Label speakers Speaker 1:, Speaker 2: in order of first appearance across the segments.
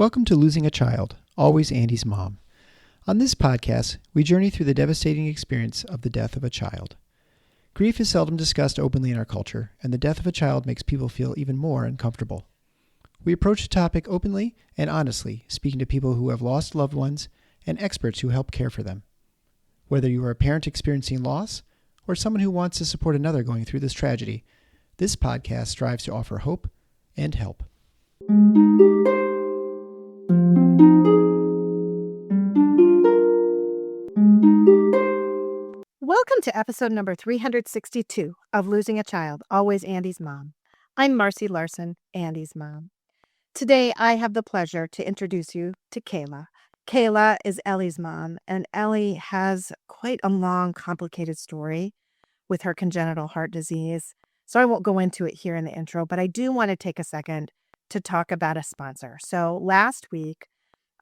Speaker 1: Welcome to Losing a Child, Always Andy's Mom. On this podcast, we journey through the devastating experience of the death of a child. Grief is seldom discussed openly in our culture, and the death of a child makes people feel even more uncomfortable. We approach the topic openly and honestly, speaking to people who have lost loved ones and experts who help care for them. Whether you are a parent experiencing loss or someone who wants to support another going through this tragedy, this podcast strives to offer hope and help.
Speaker 2: Welcome to episode number 362 of Losing a Child, Always Andy's Mom. I'm Marcy Larson, Andy's mom. Today, I have the pleasure to introduce you to Kayla. Kayla is Ellie's mom, and Ellie has quite a long, complicated story with her congenital heart disease. So I won't go into it here in the intro, but I do want to take a second to talk about a sponsor. So last week,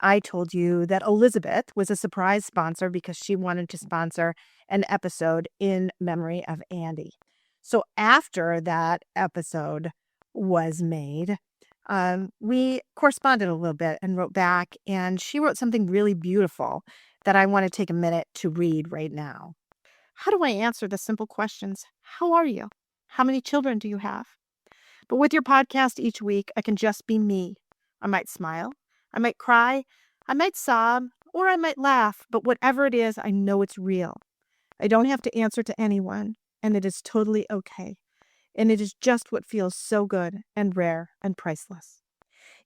Speaker 2: I told you that Elizabeth was a surprise sponsor because she wanted to sponsor an episode in memory of Andy. So after that episode was made, we corresponded a little bit and wrote back, and she wrote something really beautiful that I want to take a minute to read right now. How do I answer the simple questions? How are you? How many children do you have? But with your podcast each week, I can just be me. I might smile. I might cry, I might sob, or I might laugh, but whatever it is, I know it's real. I don't have to answer to anyone, and it is totally okay. And it is just what feels so good and rare and priceless.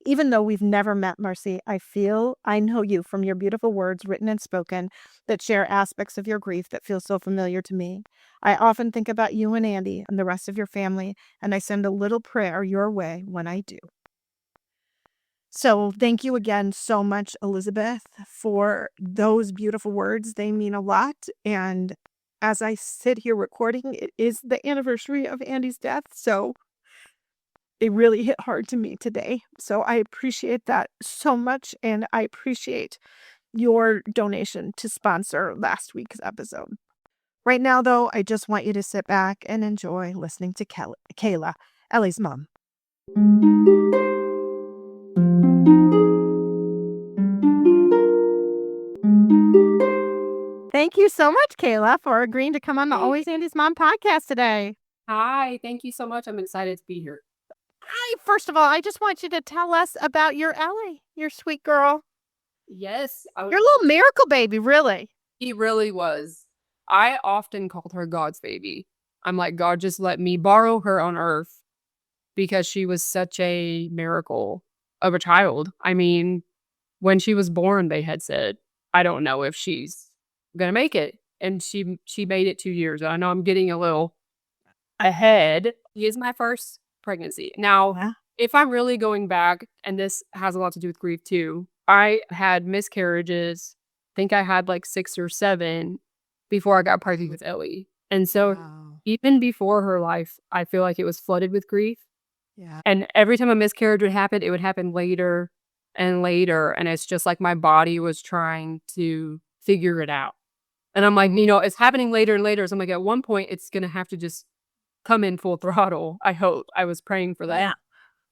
Speaker 2: Even though we've never met, Marcy, I know you from your beautiful words written and spoken that share aspects of your grief that feel so familiar to me. I often think about you and Andy and the rest of your family, and I send a little prayer your way when I do. So thank you again so much, Elizabeth, for those beautiful words. They mean a lot. And as I sit here recording, it is the anniversary of Andy's death. So it really hit hard to me today. So I appreciate that so much. And I appreciate your donation to sponsor last week's episode. Right now, though, I just want you to sit back and enjoy listening to Kayla, Ellie's mom. Thank you so much, Kayla, for agreeing to come on the Always Andy's Mom podcast today.
Speaker 3: Hi, thank you so much. I'm excited to be here.
Speaker 2: Hi, first of all, I just want you to tell us about your Ellie, your sweet girl.
Speaker 3: Yes.
Speaker 2: Your little miracle baby, really.
Speaker 3: He really was. I often called her God's baby. I'm like, God, just let me borrow her on earth because she was such a miracle of a child. I mean, when she was born, they had said, I don't know if she's going to make it. And she made it 2 years. I know I'm getting a little ahead. He is my first pregnancy. Now, if I'm really going back, and this has a lot to do with grief too, I had miscarriages. I think I had like 6 or 7 before I got pregnant with Ellie. And so even before her life, I feel like it was flooded with grief.
Speaker 2: Yeah.
Speaker 3: And every time a miscarriage would happen, it would happen later and later. And it's just like my body was trying to figure it out. And I'm like, it's happening later and later. So I'm like, at one point, it's going to have to just come in full throttle. I hope. I was praying for that.
Speaker 2: Yeah.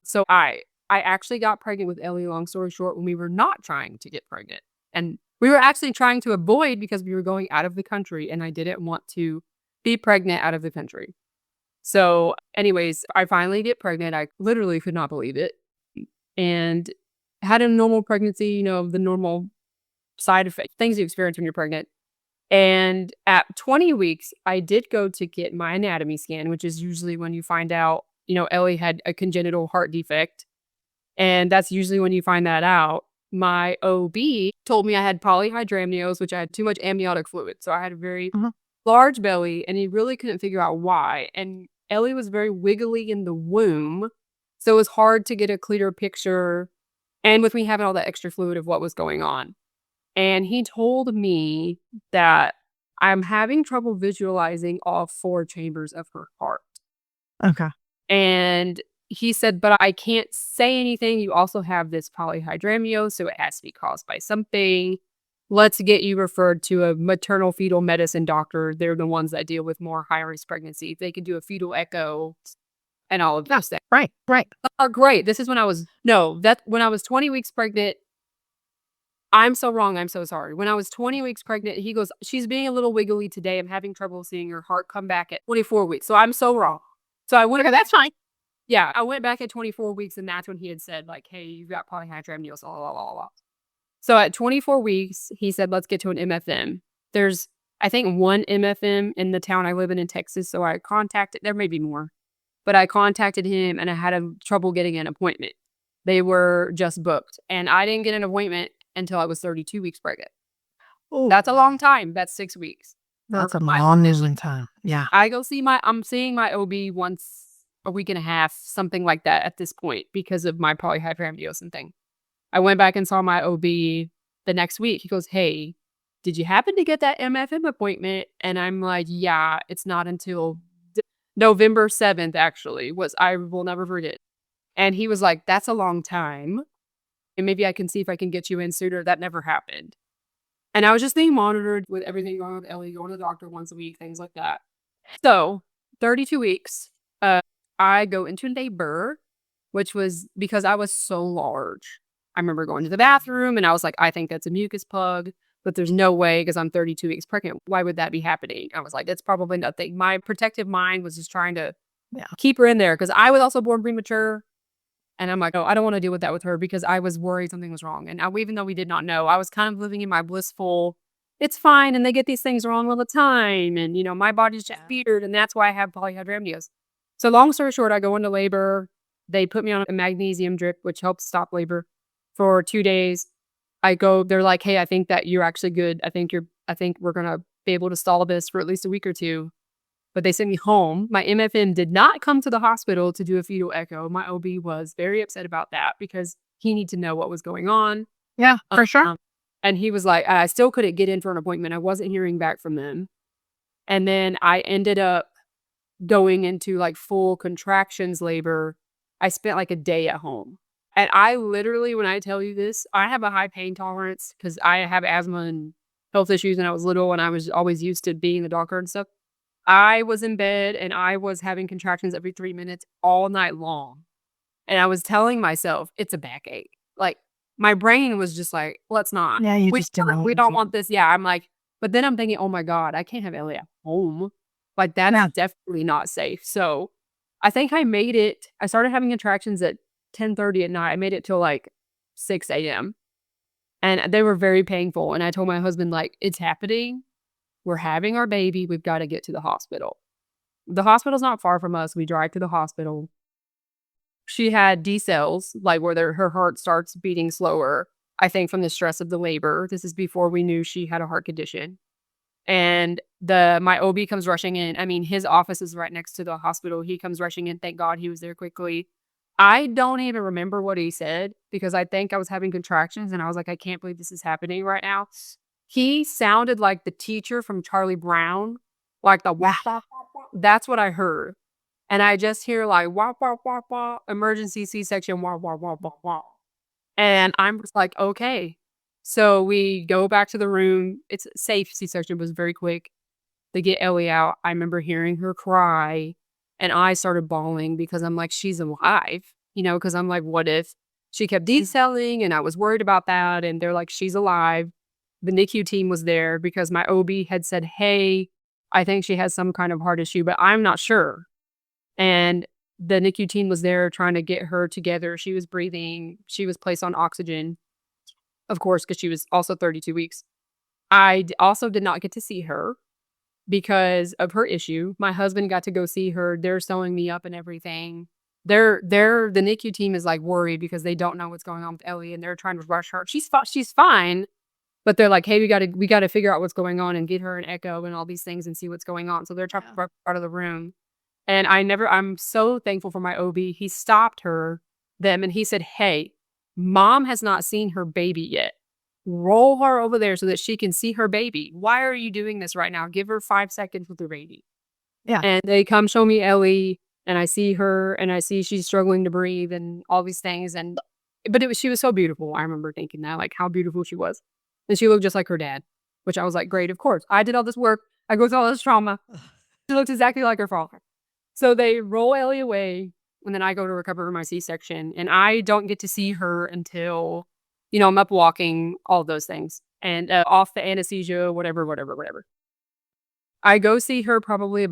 Speaker 3: So I actually got pregnant with Ellie, long story short, when we were not trying to get pregnant. And we were actually trying to avoid because we were going out of the country and I didn't want to be pregnant out of the country. So anyways, I finally get pregnant. I literally could not believe it. And had a normal pregnancy, the normal side effects, things you experience when you're pregnant. And at 20 weeks, I did go to get my anatomy scan, which is usually when you find out, Ellie had a congenital heart defect. And that's usually when you find that out. My OB told me I had polyhydramnios, which I had too much amniotic fluid. So I had a very large belly, and he really couldn't figure out why. And Ellie was very wiggly in the womb. So it was hard to get a clearer picture. And with me having all that extra fluid of what was going on. And he told me that I'm having trouble visualizing all 4 chambers of her heart.
Speaker 2: Okay.
Speaker 3: And he said, but I can't say anything. You also have this polyhydramnio, so it has to be caused by something. Let's get you referred to a maternal fetal medicine doctor. They're the ones that deal with more high-risk pregnancy. They can do a fetal echo. and all of those things.
Speaker 2: Right.
Speaker 3: Are great. This is when I was 20 weeks pregnant. I'm so wrong. I'm so sorry. When I was 20 weeks pregnant, he goes, she's being a little wiggly today. I'm having trouble seeing her heart come back at 24 weeks. So I'm so wrong. So I went.
Speaker 2: Okay, that's fine.
Speaker 3: Yeah, I went back at 24 weeks, and that's when he had said, like, hey, you've got polyhydramnios, blah, blah, blah, blah. So at 24 weeks, he said, let's get to an MFM. There's, I think, one MFM in the town I live in Texas. So I contacted, there may be more, but I contacted him, and I had trouble getting an appointment. They were just booked, and I didn't get an appointment until I was 32 weeks pregnant.
Speaker 2: Oh,
Speaker 3: That's a long time. That's 6 weeks.
Speaker 2: that's a long time. Yeah.
Speaker 3: I'm seeing my OB once a week and a half, something like that at this point because of my polyhydramnios thing. I went back and saw my OB the next week. He goes, hey, did you happen to get that MFM appointment? And I'm like, yeah, it's not until November 7th, actually, I will never forget. And he was like, that's a long time. And maybe I can see if I can get you in sooner. That never happened. And I was just being monitored with everything going on with Ellie, going to the doctor once a week, things like that. So 32 weeks, I go into labor, which was because I was so large. I remember going to the bathroom and I was like, I think that's a mucus plug, but there's no way because I'm 32 weeks pregnant. Why would that be happening? I was like, that's probably nothing. My protective mind was just trying to keep her in there because I was also born premature. And I'm like, oh, I don't want to deal with that with her because I was worried something was wrong. And even though we did not know, I was kind of living in my blissful, it's fine. And they get these things wrong all the time. And, my body's just weird. And that's why I have polyhydramnios. So long story short, I go into labor. They put me on a magnesium drip, which helps stop labor for 2 days. They're like, hey, I think that you're actually good. I think we're going to be able to stall this for at least a week or two. But they sent me home. My MFM did not come to the hospital to do a fetal echo. My OB was very upset about that because he needed to know what was going on.
Speaker 2: Yeah, for sure.
Speaker 3: And he was like, I still couldn't get in for an appointment. I wasn't hearing back from them. And then I ended up going into like full contractions labor. I spent like a day at home. And I literally, when I tell you this, I have a high pain tolerance because I have asthma and health issues when I was little, and I was always used to being the doctor and stuff. I was in bed and I was having contractions every 3 minutes all night long. And I was telling myself, it's a backache. Like, my brain was just like, let's not.
Speaker 2: Yeah,
Speaker 3: we don't want this. Yeah, I'm like, but then I'm thinking, oh my God, I can't have Ellie at home. Like, that's definitely not safe. So I think I made it. I started having contractions at 10:30 at night. I made it till like 6 a.m. And they were very painful. And I told my husband, like, it's happening. We're having our baby. We've got to get to the hospital. The hospital's not far from us. We drive to the hospital. She had decels, like where her heart starts beating slower, I think from the stress of the labor. This is before we knew she had a heart condition. And my OB comes rushing in. I mean, his office is right next to the hospital. He comes rushing in. Thank God he was there quickly. I don't even remember what he said because I think I was having contractions and I was like, I can't believe this is happening right now. He sounded like the teacher from Charlie Brown, like the wah, wah, wah, wah. That's what I heard. And I just hear like, wah, wah, wah, wah, emergency C-section, wah, wah, wah, wah, wah. And I'm just like, okay. So we go back to the room. It's safe. C-section was very quick. They get Ellie out. I remember hearing her cry and I started bawling because I'm like, she's alive, because I'm like, what if she kept decelling? And I was worried about that. And they're like, she's alive. The NICU team was there because my OB had said, hey, I think she has some kind of heart issue, but I'm not sure. And the NICU team was there trying to get her together. She was breathing. She was placed on oxygen, of course, because she was also 32 weeks. I also did not get to see her because of her issue. My husband got to go see her. They're sewing me up and everything. The NICU team is like worried because they don't know what's going on with Ellie and they're trying to rush her. She's fine. But they're like, hey, we got to figure out what's going on and get her an echo and all these things and see what's going on. So they're trying to rush her out of the room. And I'm so thankful for my OB. He stopped them and he said, hey, mom has not seen her baby yet. Roll her over there so that she can see her baby. Why are you doing this right now? Give her 5 seconds with her baby.
Speaker 2: Yeah.
Speaker 3: And they come show me Ellie and I see her and I see she's struggling to breathe and all these things. But she was so beautiful. I remember thinking that, like how beautiful she was. And she looked just like her dad, which I was like, great, of course. I did all this work. I go through all this trauma. She looked exactly like her father. So they roll Ellie away. and then I go to recover from my C-section, and I don't get to see her until, I'm up walking, all those things, and off the anesthesia, whatever. I go see her probably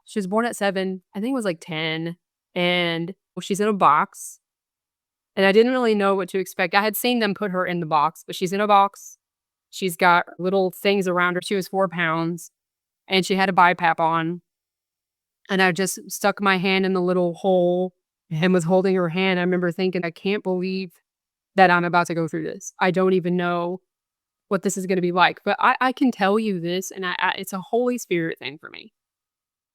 Speaker 3: she was born at 7, I think it was like 10, and she's in a box, and I didn't really know what to expect. I had seen them put her in the box, but she's in a box. She's got little things around her. She was 4 pounds, and she had a BiPAP on. And I just stuck my hand in the little hole and was holding her hand. I remember thinking, I can't believe that I'm about to go through this. I don't even know what this is going to be like. But I can tell you this, and it's a Holy Spirit thing for me.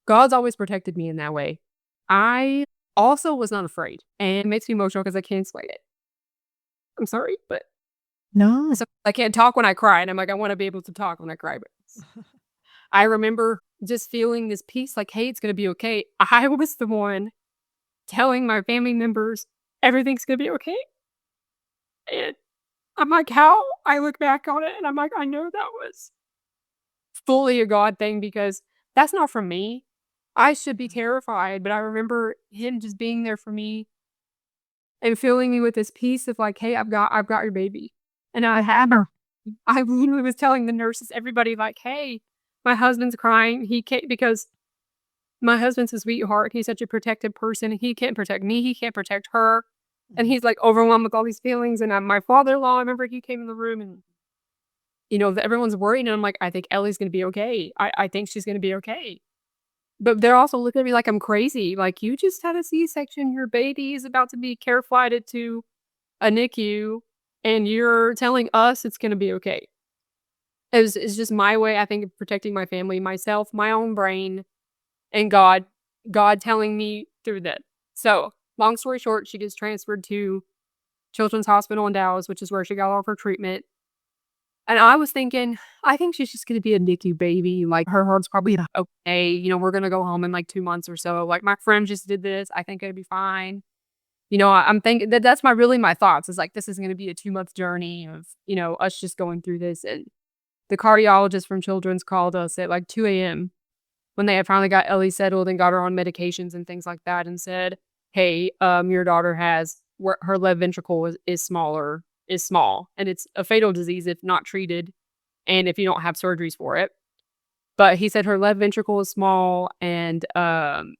Speaker 3: God's always protected me in that way. I also was not afraid. And it makes me emotional because I can't explain it. I'm sorry, but
Speaker 2: No.
Speaker 3: so I can't talk when I cry. And I'm like, I want to be able to talk when I cry. But I remember just feeling this peace, like, hey, it's going to be okay. I was the one telling my family members everything's going to be okay. And I'm like, how I look back on it, and I'm like, I know that was fully a God thing because that's not from me. I should be terrified, but I remember him just being there for me and filling me with this peace of like, hey, I've got your baby. And I had her. I literally was telling the nurses, everybody, like, hey, my husband's crying. He can't, because my husband's a sweetheart. He's such a protective person. He can't protect me. He can't protect her. And he's like overwhelmed with all these feelings. And my father-in-law, I remember he came in the room and, everyone's worried. And I'm like, I think Ellie's going to be okay. I think she's going to be okay. But they're also looking at me like I'm crazy. Like, you just had a C-section. Your baby is about to be care flighted to a NICU. And you're telling us it's going to be okay. It's just my way, I think, of protecting my family, myself, my own brain, and God telling me through that. So, long story short, she gets transferred to Children's Hospital in Dallas, which is where she got all of her treatment. And I was thinking, I think she's just going to be a NICU baby. Like, her heart's probably okay. We're going to go home in like 2 months or so. Like, my friend just did this. I think it'll be fine. I'm thinking that's my thoughts. Is like, this is going to be a 2-month journey of, us just going through this. And the cardiologist from Children's called us at like 2 a.m. when they had finally got Ellie settled and got her on medications and things like that, and said, hey, your daughter has, her left ventricle is small, and it's a fatal disease if not treated and if you don't have surgeries for it. But he said her left ventricle is small, and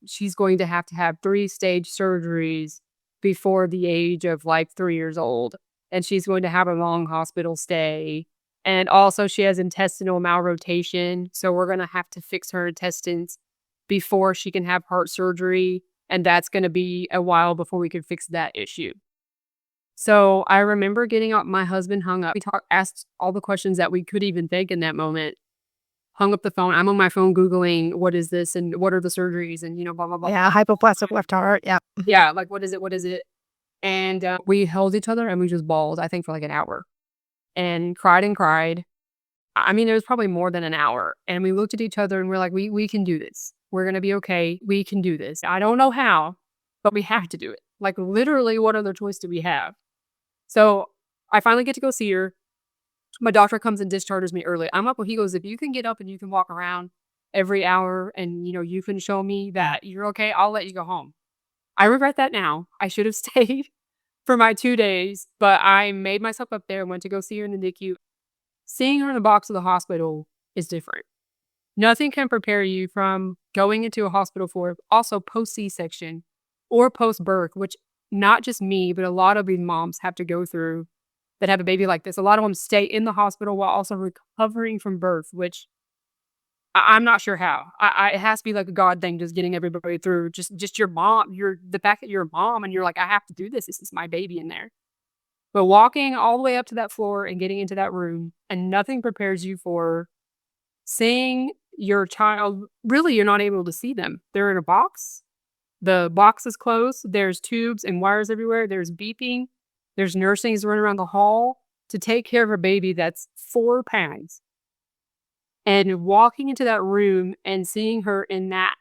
Speaker 3: she's going to have 3-stage surgeries before the age of like 3 years old. And she's going to have a long hospital stay. And also she has intestinal malrotation. So we're going to have to fix her intestines before she can have heart surgery. And that's going to be a while before we can fix that issue. So I remember getting up, my husband hung up. We asked all the questions that we could even think in that moment. Hung up the phone. I'm on my phone Googling, what is this and what are the surgeries and, blah, blah, blah.
Speaker 2: Yeah, hypoplastic left heart. Yeah.
Speaker 3: Yeah, like, what is it? And we held each other and we just bawled, I think, for like an hour. And cried. I mean, it was probably more than an hour. And we looked at each other and we're like, we can do this. We're going to be okay. We can do this. I don't know how, but we have to do it. Like, literally, what other choice do we have? So I finally get to go see her. My doctor comes and discharges me early. I'm up. He goes, if you can get up and you can walk around every hour and, you can show me that you're okay, I'll let you go home. I regret that now. I should have stayed for my 2 days, but I made myself up there and went to go see her in the NICU. Seeing her in the box of the hospital is different. Nothing can prepare you from going into a hospital for also post C-section or post birth, which not just me, but a lot of these moms have to go through that have a baby like this. A lot of them stay in the hospital while also recovering from birth, which I'm not sure how. It has to be like a God thing, just getting everybody through. Just your mom, the fact that you're a mom and you're like, I have to do this. This is my baby in there. But walking all the way up to that floor and getting into that room, and nothing prepares you for seeing your child. Really, you're not able to see them. They're in a box. The box is closed. There's tubes and wires everywhere. There's beeping. There's nursings running around the hall to take care of a baby that's 4 pounds. And walking into that room and seeing her in that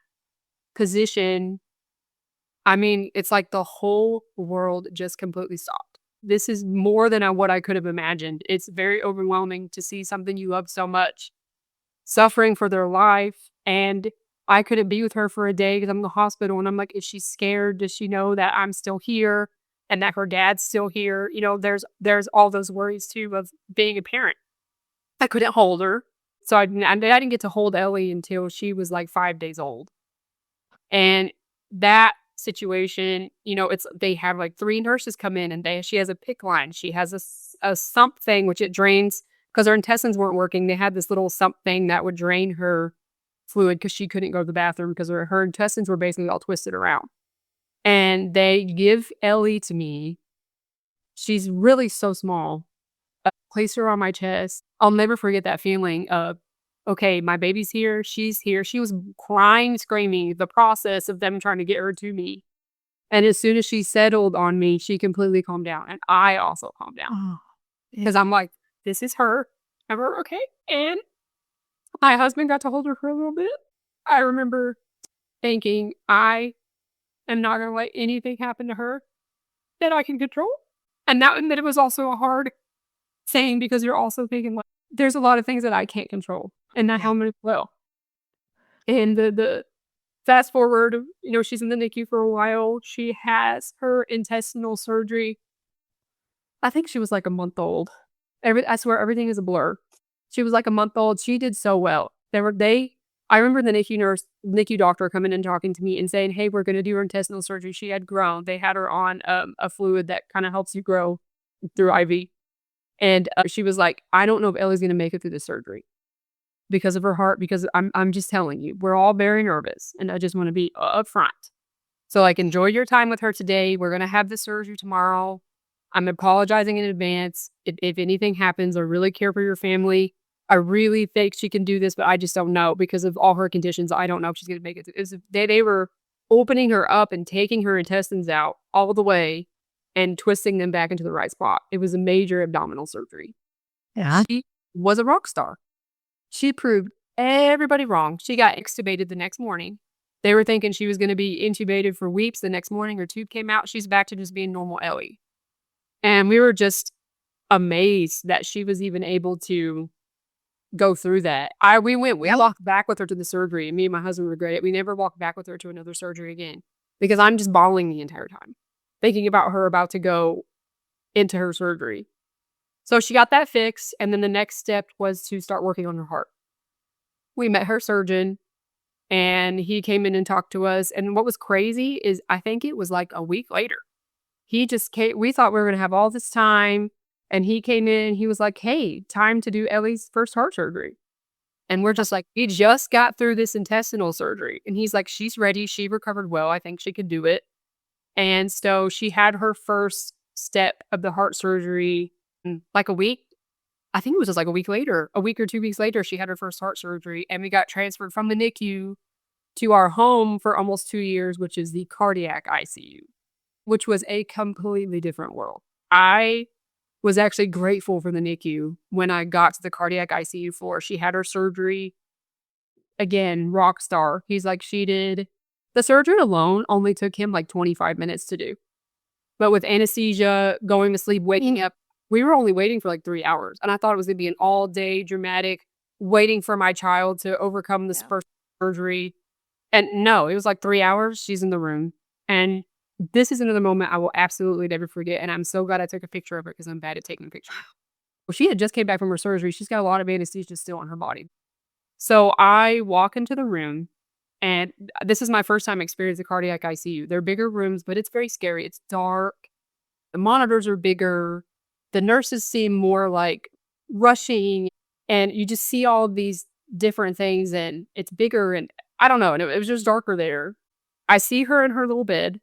Speaker 3: position, I mean, it's like the whole world just completely stopped. This is more than what I could have imagined. It's very overwhelming to see something you love so much suffering for their life. And I couldn't be with her for a day because I'm in the hospital. And I'm like, is she scared? Does she know that I'm still here and that her dad's still here? There's all those worries too of being a parent. I couldn't hold her. So I didn't get to hold Ellie until she was like 5 days old. And that situation, they have like 3 nurses come in and she has a PICC line. She has a sump thing, which it drains because her intestines weren't working. They had this little sump thing that would drain her fluid because she couldn't go to the bathroom because her intestines were basically all twisted around. And they give Ellie to me. She's really so small. Place her on my chest. I'll never forget that feeling of, okay, my baby's here. She's here. She was crying, screaming, the process of them trying to get her to me. And as soon as she settled on me, she completely calmed down. And I also calmed down. Because I'm like, this is her. And we're okay. And my husband got to hold her for a little bit. I remember thinking, I am not going to let anything happen to her that I can control. And that it was also a hard saying because you're also thinking, like, there's a lot of things that I can't control. And that helmet will. And the fast forward, she's in the NICU for a while. She has her intestinal surgery. I think she was like a month old. I swear everything is a blur. She was like a month old. She did so well. I remember the NICU doctor coming and talking to me and saying, hey, we're going to do her intestinal surgery. She had grown. They had her on a fluid that kind of helps you grow through IV. And she was like, I don't know if Ellie's going to make it through the surgery because of her heart, because I'm just telling you, we're all very nervous and I just want to be upfront. So like, enjoy your time with her today. We're going to have the surgery tomorrow. I'm apologizing in advance. If anything happens, I really care for your family. I really think she can do this, but I just don't know because of all her conditions. I don't know if she's going to make it. They were opening her up and taking her intestines out all the way and twisting them back into the right spot. It was a major abdominal surgery.
Speaker 2: Yeah.
Speaker 3: She was a rock star. She proved everybody wrong. She got extubated the next morning. They were thinking she was going to be intubated for weeks. The next morning, her tube came out. She's back to just being normal Ellie. And we were just amazed that she was even able to go through that. We walked back with her to the surgery, and me and my husband regret it. We never walked back with her to another surgery again because I'm just bawling the entire time, thinking about her about to go into her surgery. So she got that fixed, and then the next step was to start working on her heart. We met her surgeon, and he came in and talked to us. And what was crazy is I think it was like a week later. He just came. We thought we were going to have all this time. And he came in and he was like, hey, time to do Ellie's first heart surgery. And we're just like, we just got through this intestinal surgery. And he's like, she's ready. She recovered well. I think she could do it. And so she had her first step of the heart surgery in like a week. I think it was just like a week or 2 weeks later, she had her first heart surgery. And we got transferred from the NICU to our home for almost 2 years, which is the cardiac ICU, which was a completely different world. I was actually grateful for the NICU when I got to the cardiac ICU floor. She had her surgery. Again, rock star. He's like, she did. The surgery alone only took him like 25 minutes to do. But with anesthesia, going to sleep, waking up, we were only waiting for like 3 hours. And I thought it was going to be an all day dramatic waiting for my child to overcome this first surgery. And no, it was like 3 hours. She's in the room. And this is another moment I will absolutely never forget. And I'm so glad I took a picture of her because I'm bad at taking pictures. Well, she had just came back from her surgery. She's got a lot of anesthesia still on her body. So I walk into the room, and this is my first time experiencing the cardiac ICU. They're bigger rooms, but it's very scary. It's dark. The monitors are bigger. The nurses seem more like rushing, and you just see all of these different things, and it's bigger, and I don't know. And it was just darker there. I see her in her little bed.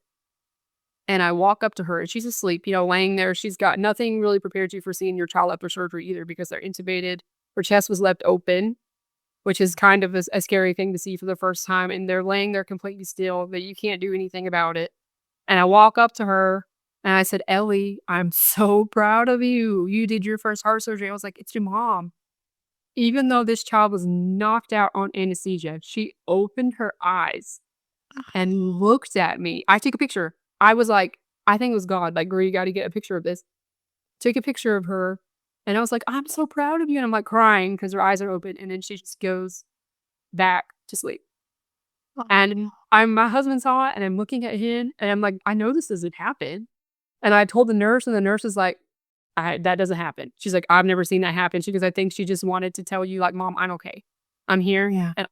Speaker 3: And I walk up to her and she's asleep, laying there. She's got nothing really prepared you for seeing your child after surgery either because they're intubated. Her chest was left open, which is kind of a scary thing to see for the first time. And they're laying there completely still, that you can't do anything about it. And I walk up to her and I said, Ellie, I'm so proud of you. You did your first heart surgery. I was like, it's your mom. Even though this child was knocked out on anesthesia, she opened her eyes and looked at me. I took a picture. I was like, I think it was God. Like, girl, you got to get a picture of this. Took a picture of her. And I was like, I'm so proud of you. And I'm like crying because her eyes are open. And then she just goes back to sleep. And my husband saw it, and I'm looking at him, and I'm like, I know this doesn't happen. And I told the nurse, and the nurse is like, that doesn't happen. She's like, I've never seen that happen. She goes, I think she just wanted to tell you, like, Mom, I'm okay. I'm here,
Speaker 2: Yeah.
Speaker 3: and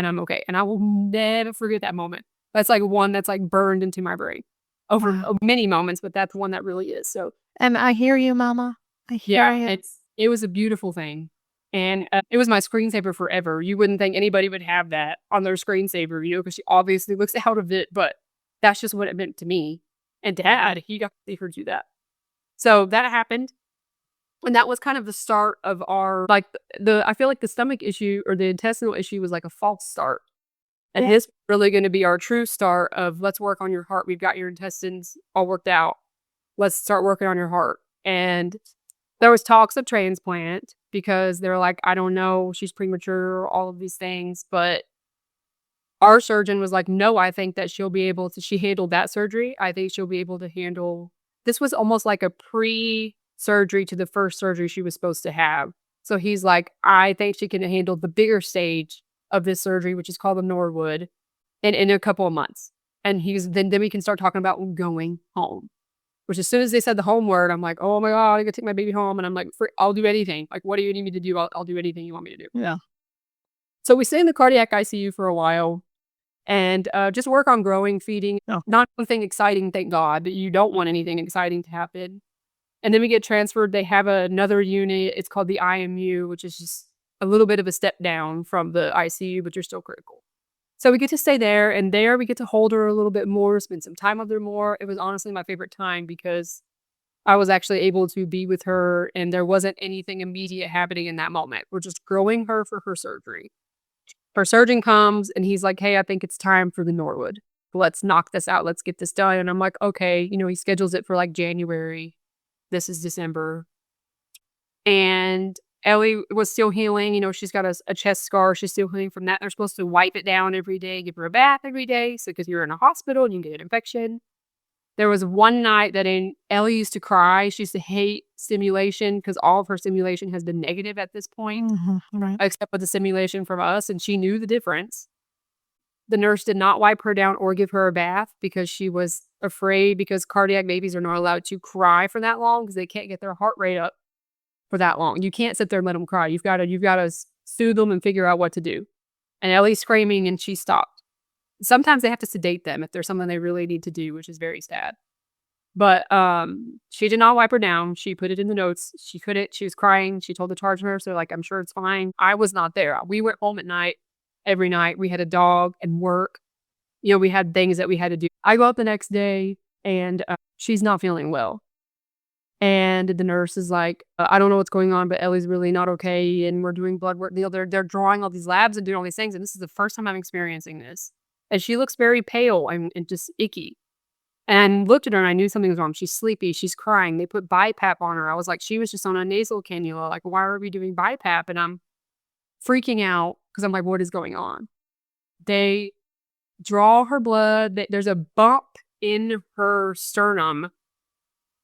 Speaker 3: I'm okay. And I will never forget that moment. That's like one that's like burned into my brain over
Speaker 2: Wow.
Speaker 3: many moments, but that's one that really is. So
Speaker 2: And I hear you, Mama. I hear you.
Speaker 3: it was a beautiful thing. And it was my screensaver forever. You wouldn't think anybody would have that on their screensaver, because she obviously looks out of it, but that's just what it meant to me. And Dad, he got to see her do that. So that happened. And that was kind of the start of our, like, I feel like the stomach issue or the intestinal issue was like a false start. And this is really going to be our true start of, let's work on your heart. We've got your intestines all worked out. Let's start working on your heart. And there was talks of transplant because they're like, I don't know, she's premature, all of these things. But our surgeon was like, no, I think that she'll be able to, she handled that surgery. I think she'll be able to handle, this was almost like a pre-surgery to the first surgery she was supposed to have. So he's like, I think she can handle the bigger stage of this surgery, which is called the Norwood, in a couple of months. And then we can start talking about going home. Which as soon as they said the home word, I'm like, oh my God, I gotta take my baby home. And I'm like, I'll do anything. Like, what do you need me to do? I'll do anything you want me to do.
Speaker 2: Yeah.
Speaker 3: So we stay in the cardiac ICU for a while and just work on growing, feeding.
Speaker 2: Oh.
Speaker 3: Not anything exciting, thank God, but you don't want anything exciting to happen. And then we get transferred. They have another unit. It's called the IMU, which is just a little bit of a step down from the ICU, but you're still critical. So we get to stay there, and there we get to hold her a little bit more, spend some time with her more. It was honestly my favorite time because I was actually able to be with her, and there wasn't anything immediate happening in that moment. We're just growing her for her surgery. Her surgeon comes, and he's like, hey, I think it's time for the Norwood. Let's knock this out. Let's get this done. And I'm like, okay. He schedules it for like January. This is December. And Ellie was still healing. She's got a chest scar. She's still healing from that. They're supposed to wipe it down every day, give her a bath every day. So, because you're in a hospital and you can get an infection. There was one night that Ellie used to cry. She used to hate stimulation because all of her stimulation has been negative at this point,
Speaker 2: Right.
Speaker 3: except for the stimulation from us. And she knew the difference. The nurse did not wipe her down or give her a bath because she was afraid, because cardiac babies are not allowed to cry for that long because they can't get their heart rate up for that long. You can't sit there and let them cry. You've got to soothe them and figure out what to do. And Ellie's screaming and she stopped. Sometimes they have to sedate them if there's something they really need to do, which is very sad. But she did not wipe her down. She put it in the notes. She couldn't. She was crying. She told the charge nurse, they're like, I'm sure it's fine. I was not there. We went home at night. Every night we had a dog and work. We had things that we had to do. I go out the next day and she's not feeling well. And the nurse is like, I don't know what's going on, but Ellie's really not okay. And we're doing blood work. They're drawing all these labs and doing all these things. And this is the first time I'm experiencing this. And she looks very pale and just icky. And looked at her and I knew something was wrong. She's sleepy. She's crying. They put BiPAP on her. I was like, she was just on a nasal cannula. Like, why are we doing BiPAP? And I'm freaking out because I'm like, what is going on? They draw her blood. There's a bump in her sternum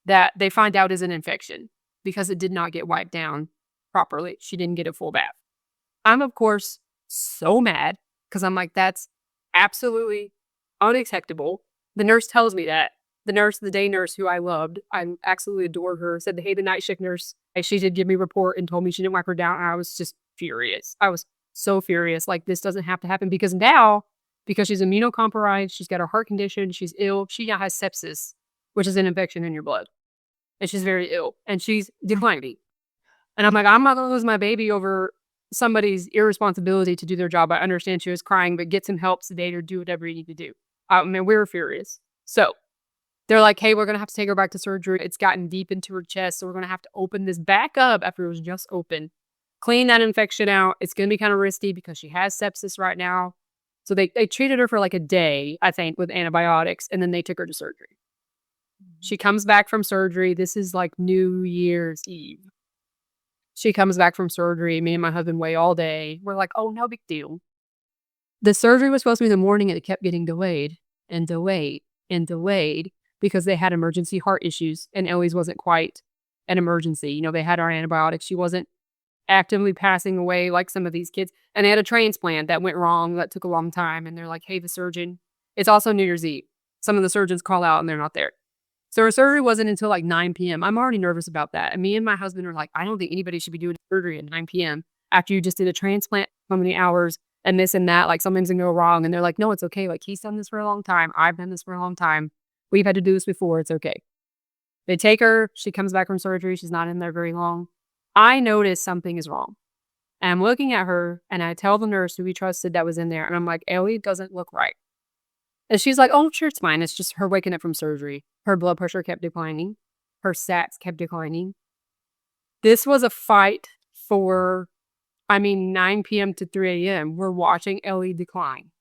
Speaker 3: that they find out is an infection because it did not get wiped down properly. She didn't get a full bath. I'm, of course, so mad because I'm like, that's absolutely unacceptable. The nurse tells me that. The day nurse who I loved, I absolutely adored her, said, hey, the night shift nurse, she did give me a report and told me she didn't wipe her down. And I was just furious. I was so furious. Like, this doesn't have to happen because she's immunocompromised, she's got a heart condition, she's ill. She now has sepsis, which is an infection in your blood. And she's very ill. And she's declining. And I'm like, I'm not going to lose my baby over somebody's irresponsibility to do their job. I understand she was crying, but get some help, sedate her, do whatever you need to do. I mean, we were furious. So they're like, hey, we're going to have to take her back to surgery. It's gotten deep into her chest. So we're going to have to open this back up after it was just open. Clean that infection out. It's going to be kind of risky because she has sepsis right now. So they treated her for like a day, I think, with antibiotics. And then they took her to surgery. She comes back from surgery. This is like New Year's Eve. She comes back from surgery. Me and my husband wait all day. We're like, oh, no big deal. The surgery was supposed to be in the morning and it kept getting delayed and delayed and delayed because they had emergency heart issues and Ellie's wasn't quite an emergency. They had our antibiotics. She wasn't actively passing away like some of these kids. And they had a transplant that went wrong, that took a long time. And they're like, hey, the surgeon, it's also New Year's Eve. Some of the surgeons call out and they're not there. So her surgery wasn't until like 9 p.m. I'm already nervous about that. And me and my husband are like, I don't think anybody should be doing surgery at 9 p.m. after you just did a transplant, so many hours and this and that. Like something's gonna go wrong. And they're like, no, it's okay. Like he's done this for a long time. I've done this for a long time. We've had to do this before. It's okay. They take her. She comes back from surgery. She's not in there very long. I notice something is wrong. And I'm looking at her and I tell the nurse who we trusted that was in there. And I'm like, Ellie doesn't look right. And she's like, oh, sure, it's fine. It's just her waking up from surgery. Her blood pressure kept declining. Her sats kept declining. This was a fight for, 9 p.m. to 3 a.m. We're watching Ellie decline.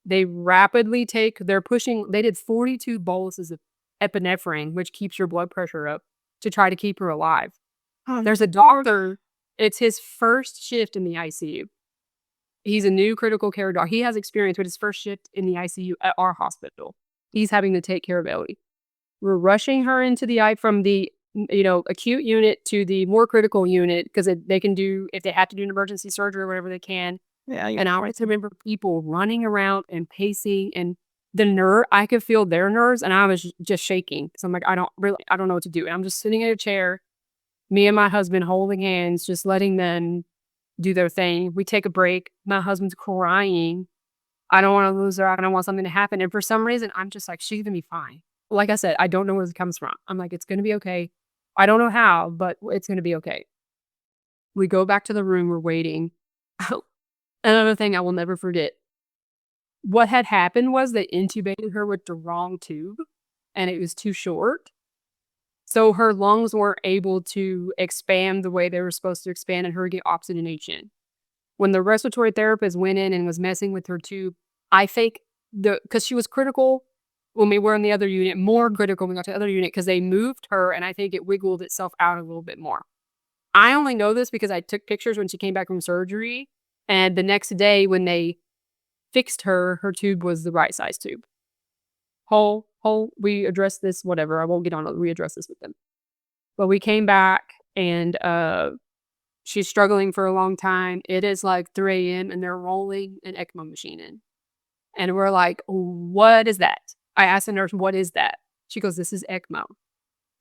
Speaker 3: They rapidly they did 42 boluses of epinephrine, which keeps your blood pressure up, to try to keep her alive. There's a doctor, it's his first shift in the ICU. He's a new critical care doctor. He has experience with his first shift in the ICU at our hospital. He's having to take care of Ellie. We're rushing her into from the acute unit to the more critical unit because they can do, if they have to do an emergency surgery or whatever they can. Yeah. And I remember people running around and pacing, and I could feel their nerves, and I was just shaking. So I'm like, I don't know what to do. And I'm just sitting in a chair, me and my husband holding hands, just letting them do their thing. We take a break. My husband's crying. I don't want to lose her. I don't want something to happen. And for some reason, I'm just like, she's going to be fine. Like I said, I don't know where this comes from. I'm like, it's going to be okay. I don't know how, but it's going to be okay. We go back to the room. We're waiting. Another thing I will never forget. What had happened was they intubated her with the wrong tube, and it was too short. So her lungs weren't able to expand the way they were supposed to expand and her get oxygenation. When the respiratory therapist went in and was messing with her tube, because she was critical when we were in the other unit, more critical when we got to the other unit because they moved her, and I think it wiggled itself out a little bit more. I only know this because I took pictures when she came back from surgery, and the next day when they fixed her tube was the right size tube. We addressed this, whatever. I won't get on it. We addressed this with them. But we came back, and she's struggling for a long time. It is like 3 a.m. and they're rolling an ECMO machine in. And we're like, what is that? I asked the nurse, what is that? She goes, this is ECMO.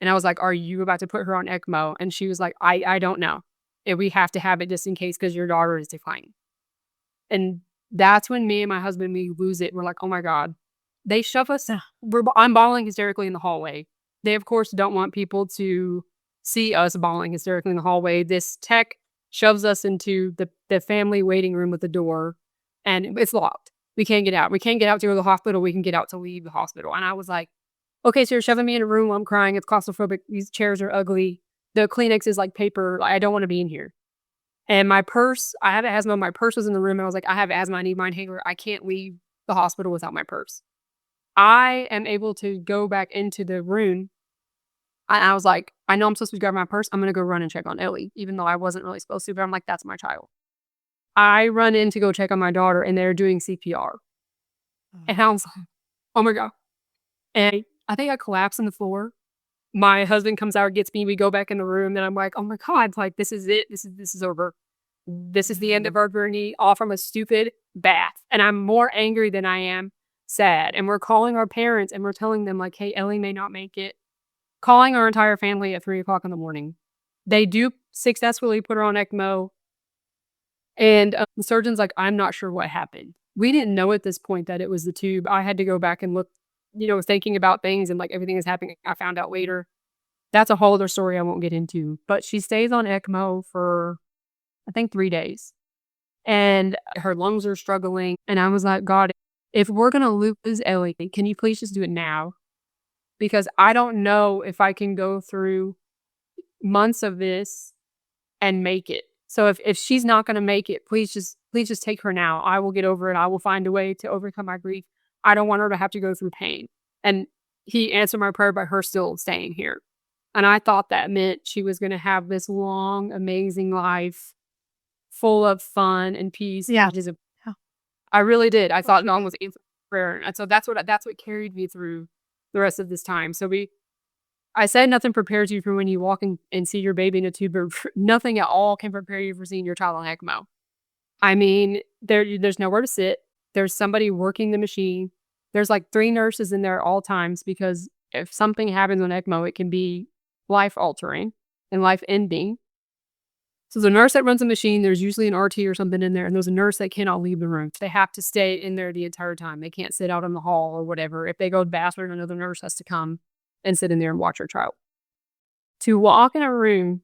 Speaker 3: And I was like, are you about to put her on ECMO? And she was like, I don't know. We have to have it just in case because your daughter is declining. And that's when me and my husband, we lose it. We're like, oh my God. They shove us. I'm bawling hysterically in the hallway. They, of course, don't want people to see us bawling hysterically in the hallway. This tech shoves us into the family waiting room with the door, and it's locked. We can't get out. We can't get out to go to the hospital. We can get out to leave the hospital. And I was like, okay, so you're shoving me in a room while I'm crying. It's claustrophobic. These chairs are ugly. The Kleenex is like paper. I don't want to be in here. And my purse, I have asthma. My purse was in the room. I was like, I have asthma. I need my inhaler. I can't leave the hospital without my purse. I am able to go back into the room. I was like, I know I'm supposed to grab my purse. I'm going to go run and check on Ellie, even though I wasn't really supposed to. But I'm like, that's my child. I run in to go check on my daughter, and they're doing CPR. And I was like, oh my God. And I think I collapsed on the floor. My husband comes out, gets me. We go back in the room, and I'm like, oh my God, like, this is it. This is over. This is the end of our journey, all from a stupid bath. And I'm more angry than I am sad. And we're calling our parents, and we're telling them, like, hey, Ellie may not make it. Calling our entire family at 3:00 in the morning. They do successfully put her on ECMO. And the surgeon's like, I'm not sure what happened. We didn't know at this point that it was the tube. I had to go back and look, thinking about things, and like everything is happening. I found out later. That's a whole other story I won't get into. But she stays on ECMO for, I think, 3 days. And her lungs are struggling. And I was like, God, if we're going to lose Ellie, can you please just do it now? Because I don't know if I can go through months of this and make it. So if she's not going to make it, please just take her now. I will get over it. I will find a way to overcome my grief. I don't want her to have to go through pain. And he answered my prayer by her still staying here. And I thought that meant she was going to have this long, amazing life full of fun and peace.
Speaker 2: Yeah.
Speaker 3: I really did. I thought God was answering prayer. And so that's what carried me through the rest of this time. So I said nothing prepares you for when you walk in and see your baby in a tube, but nothing at all can prepare you for seeing your child on ECMO. I mean, there's nowhere to sit. There's somebody working the machine. There's like 3 nurses in there at all times because if something happens on ECMO, it can be life-altering and life-ending. So there's a nurse that runs the machine. There's usually an RT or something in there, and there's a nurse that cannot leave the room. They have to stay in there the entire time. They can't sit out in the hall or whatever. If they go to the bathroom, another nurse has to come and sit in there and watch your child. To walk in a room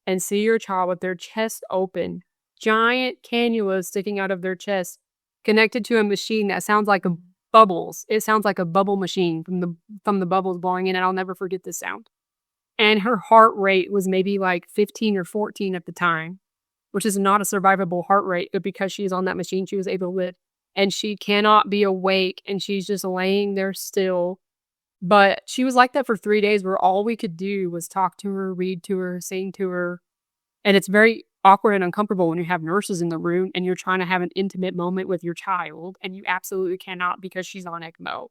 Speaker 3: and see your child with their chest open, giant cannulas sticking out of their chest, connected to a machine that sounds like bubbles. It sounds like a bubble machine from the bubbles blowing in, and I'll never forget this sound. And her heart rate was maybe like 15 or 14 at the time, which is not a survivable heart rate, but because she's on that machine, she was able to live. And she cannot be awake, and she's just laying there still. But she was like that for 3 days where all we could do was talk to her, read to her, sing to her. And it's very awkward and uncomfortable when you have nurses in the room and you're trying to have an intimate moment with your child, and you absolutely cannot because she's on ECMO.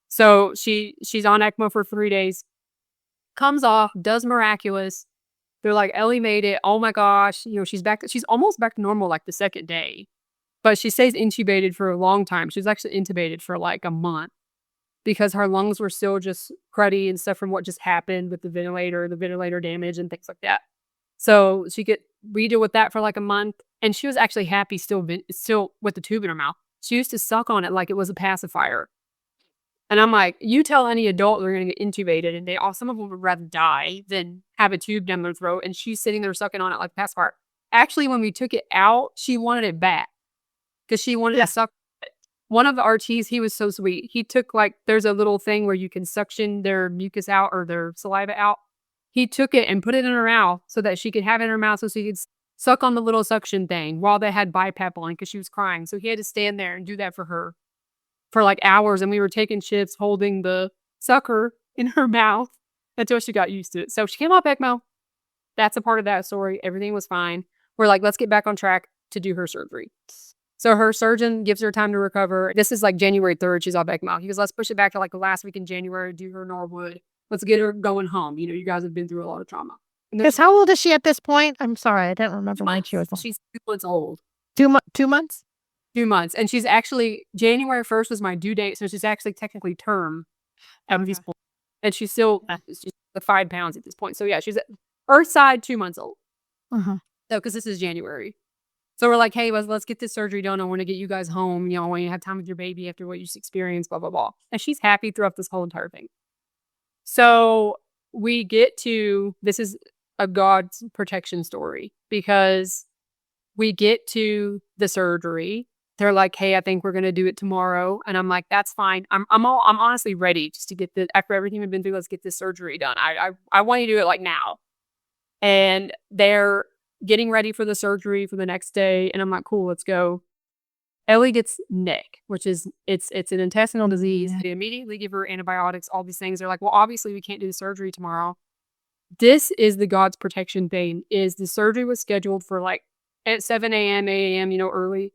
Speaker 3: So she's on ECMO for 3 days, comes off, does miraculous. They're like, Ellie made it. Oh my gosh. She's back. She's almost back to normal like the second day, but she stays intubated for a long time. She was actually intubated for like a month because her lungs were still just cruddy and stuff from what just happened with the ventilator damage and things like that. So we deal with that for like a month, and she was actually happy still with the tube in her mouth. She used to suck on it like it was a pacifier. And I'm like, you tell any adult they're going to get intubated, and some of them would rather die than have a tube down their throat. And she's sitting there sucking on it like a pacifier. Actually, when we took it out, she wanted it back because she wanted to suck. One of the RTs, he was so sweet. He took there's a little thing where you can suction their mucus out or their saliva out. He took it and put it in her mouth so that she could have it in her mouth so she could suck on the little suction thing while they had BiPAP on because she was crying. So he had to stand there and do that for her for like hours. And we were taking shifts holding the sucker in her mouth until she got used to it. So she came off ECMO. That's a part of that story. Everything was fine. We're like, let's get back on track to do her surgery. So her surgeon gives her time to recover. This is like January 3rd. She's off ECMO. He goes, let's push it back to like the last week in January, do her Norwood. Let's get her going home. You guys have been through a lot of trauma.
Speaker 2: Because how old is she at this point? I'm sorry, I don't remember when she was.
Speaker 3: She's 2 months old.
Speaker 2: 2 months?
Speaker 3: 2 months. And she's actually, January 1st was my due date. So she's actually technically term at these points. And she's still she's 5 pounds at this point. So yeah, she's at Earthside 2 months old. So because this is January. So we're like, hey, let's get this surgery done. I want to get you guys home. I want you to have time with your baby after what you just experienced, blah, blah, blah. And she's happy throughout this whole entire thing. So we get to, this is a God's protection story because we get to the surgery. They're like, hey, I think we're going to do it tomorrow. And I'm like, that's fine. I'm honestly ready just to get after everything we've been through, let's get this surgery done. I want you to do it like now. And they're getting ready for the surgery for the next day. And I'm like, cool, let's go. Ellie gets NEC, which is, it's an intestinal disease. They immediately give her antibiotics, all these things. They're like, well, obviously we can't do the surgery tomorrow. This is the God's protection thing, is the surgery was scheduled for like at 7 a.m., 8 a.m., early.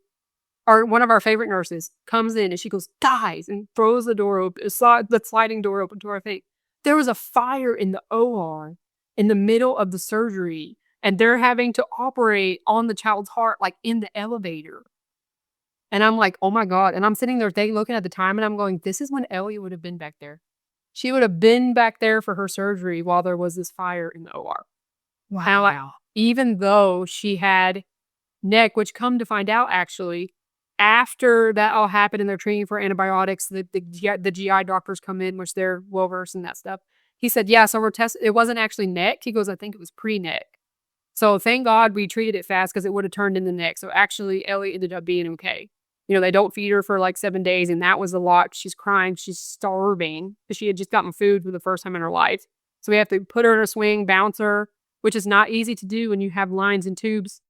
Speaker 3: One of our favorite nurses comes in and she goes, guys, and throws the door open, the sliding door open to our face. There was a fire in the OR in the middle of the surgery, and they're having to operate on the child's heart, like in the elevator. And I'm like, oh my God. And I'm sitting there looking at the time and I'm going, this is when Ellie would have been back there. She would have been back there for her surgery while there was this fire in the OR. Wow. Like, even though she had NEC, which come to find out actually, after that all happened and they're treating for antibiotics, the GI doctors come in, which they're well versed in that stuff. He said, yeah, so we're testing. It wasn't actually NEC. He goes, I think it was pre-NEC. So thank God we treated it fast because it would have turned into NEC. So actually Ellie ended up being okay. They don't feed her for like 7 days, and that was a lot. She's crying. She's starving because she had just gotten food for the first time in her life. So we have to put her in a swing, bounce her, which is not easy to do when you have lines and tubes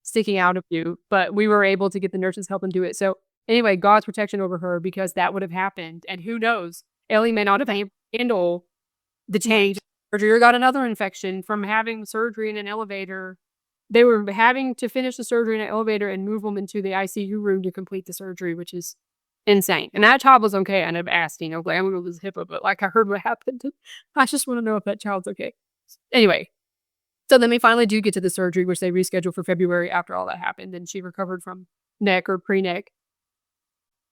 Speaker 3: sticking out of you. But we were able to get the nurses help and do it. So anyway, God's protection over her because that would have happened. And who knows, Ellie may not have handled the change or got another infection from having surgery in an elevator. They were having to finish the surgery in an elevator and move them into the ICU room to complete the surgery, which is insane. And that child was okay. I ended up asking, okay, I'm going to lose HIPAA, but like I heard what happened. I just want to know if that child's okay. Anyway, so then we finally do get to the surgery, which they rescheduled for February after all that happened. And she recovered from neck or pre-neck.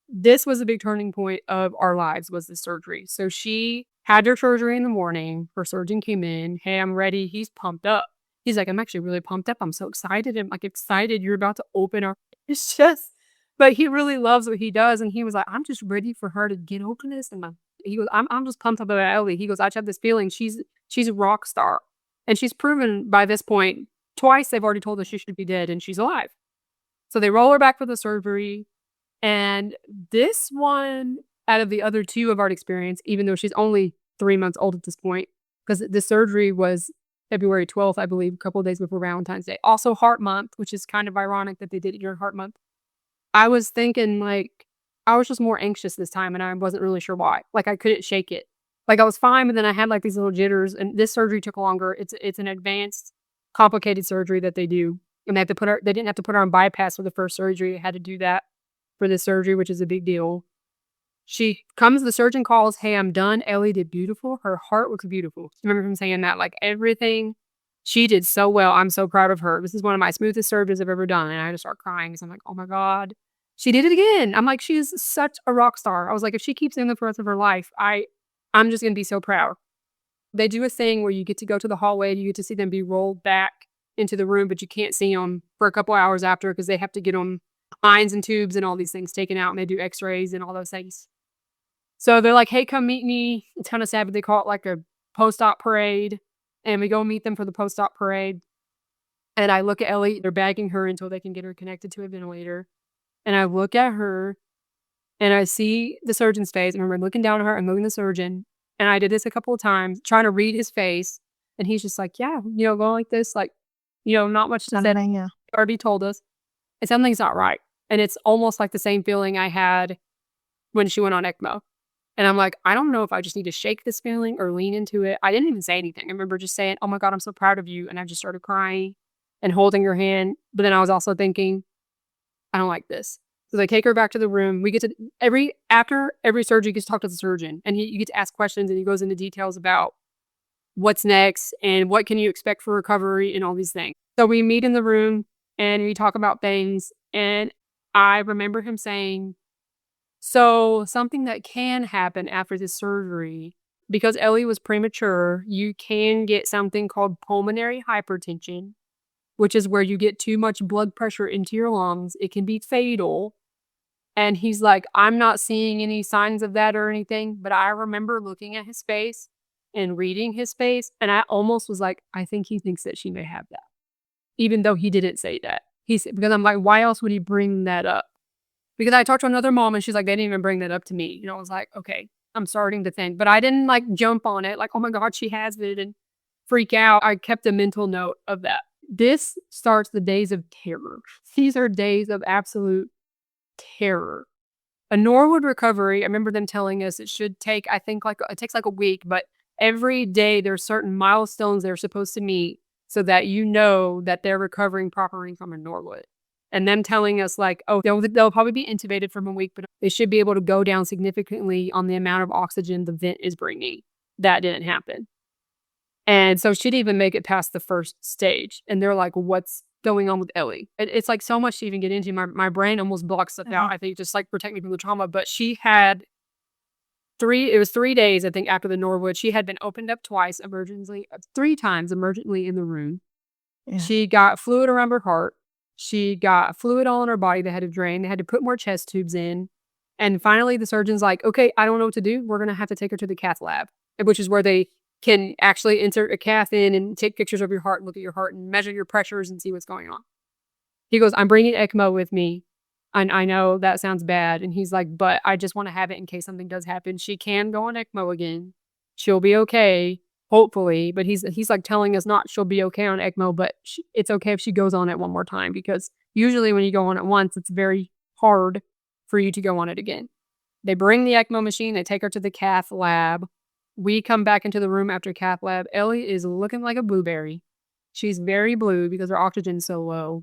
Speaker 3: This was a big turning point of our lives, was the surgery. So she had her surgery in the morning. Her surgeon came in. Hey, I'm ready. He's pumped up. He's like, I'm actually really pumped up. I'm so excited. I'm like excited. You're about to open her. It's just, but he really loves what he does. And he was like, I'm just ready for her to get open this. And he goes, I'm just pumped up about Ellie. He goes, I just have this feeling she's a rock star. And she's proven by this point, twice they've already told us she should be dead and she's alive. So they roll her back for the surgery. And this one, out of the other two of our experience, even though she's only 3 months old at this point, because the surgery was February 12th, I believe, a couple of days before Valentine's Day. Also Heart Month, which is kind of ironic that they did it during Heart Month. I was thinking, like, I was just more anxious this time, and I wasn't really sure why. Like, I couldn't shake it. Like, I was fine, but then I had, like, these little jitters, and this surgery took longer. It's an advanced, complicated surgery that they do. And they didn't have to put her on bypass for the first surgery. They had to do that for this surgery, which is a big deal. She comes, the surgeon calls, hey, I'm done. Ellie did beautiful. Her heart looks beautiful. I remember him saying that, like everything, she did so well. I'm so proud of her. This is one of my smoothest surgeries I've ever done. And I just start crying because I'm like, oh my God, she did it again. I'm like, she is such a rock star. I was like, if she keeps doing it for the rest of her life, I'm just going to be so proud. They do a thing where you get to go to the hallway and you get to see them be rolled back into the room, but you can't see them for a couple hours after because they have to get them lines and tubes and all these things taken out, and they do x-rays and all those things. So they're like, hey, come meet me. It's kind of sad, but they call it like a post-op parade. And we go meet them for the post-op parade. And I look at Ellie. They're bagging her until they can get her connected to a ventilator. And I look at her and I see the surgeon's face. I remember looking down at her and moving the surgeon. And I did this a couple of times, trying to read his face. And he's just like, yeah, going like this, like, not much to say.
Speaker 2: Yeah.
Speaker 3: He already told us. And something's not right. And it's almost like the same feeling I had when she went on ECMO. And I'm like, I don't know if I just need to shake this feeling or lean into it. I didn't even say anything. I remember just saying, oh my God, I'm so proud of you. And I just started crying and holding her hand. But then I was also thinking, I don't like this. So they take her back to the room. We get to, after every surgery, you get to talk to the surgeon. And you get to ask questions, and he goes into details about what's next and what can you expect for recovery and all these things. So we meet in the room and we talk about things. And I remember him saying, so something that can happen after this surgery, because Ellie was premature, you can get something called pulmonary hypertension, which is where you get too much blood pressure into your lungs. It can be fatal. And he's like, I'm not seeing any signs of that or anything, but I remember looking at his face and reading his face, and I almost was like, I think he thinks that she may have that, even though he didn't say that. Because I'm like, why else would he bring that up? Because I talked to another mom and she's like, they didn't even bring that up to me. I was like, okay, I'm starting to think. But I didn't like jump on it like, oh my God, she has it and freak out. I kept a mental note of that. This starts the days of terror. These are days of absolute terror. A Norwood recovery, I remember them telling us it should take, I think it takes like a week, but every day there's certain milestones they're supposed to meet so that that they're recovering properly from a Norwood. And them telling us like, oh, they'll probably be intubated for a week, but they should be able to go down significantly on the amount of oxygen the vent is bringing. That didn't happen. And so she didn't even make it past the first stage. And they're like, what's going on with Ellie? It's like so much to even get into. My brain almost blocks stuff out, I think, just like protect me from the trauma. But she had 3 days, I think, after the Norwood. She had been opened up twice, 3 times emergently in the room. Yeah. She got fluid around her heart. She got fluid all in her body that had to drain. They had to put more chest tubes in. And finally, the surgeon's like, okay, I don't know what to do. We're going to have to take her to the cath lab, which is where they can actually insert a cath in and take pictures of your heart and look at your heart and measure your pressures and see what's going on. He goes, I'm bringing ECMO with me. And I know that sounds bad. And he's like, but I just want to have it in case something does happen. She can go on ECMO again. She'll be okay. Hopefully, but he's like telling us not she'll be okay on ECMO, but it's okay if she goes on it one more time, because usually when you go on it once, it's very hard for you to go on it again. They bring the ECMO machine, they take her to the cath lab. We come back into the room after cath lab. Ellie is looking like a blueberry. She's very blue because her oxygen's so low.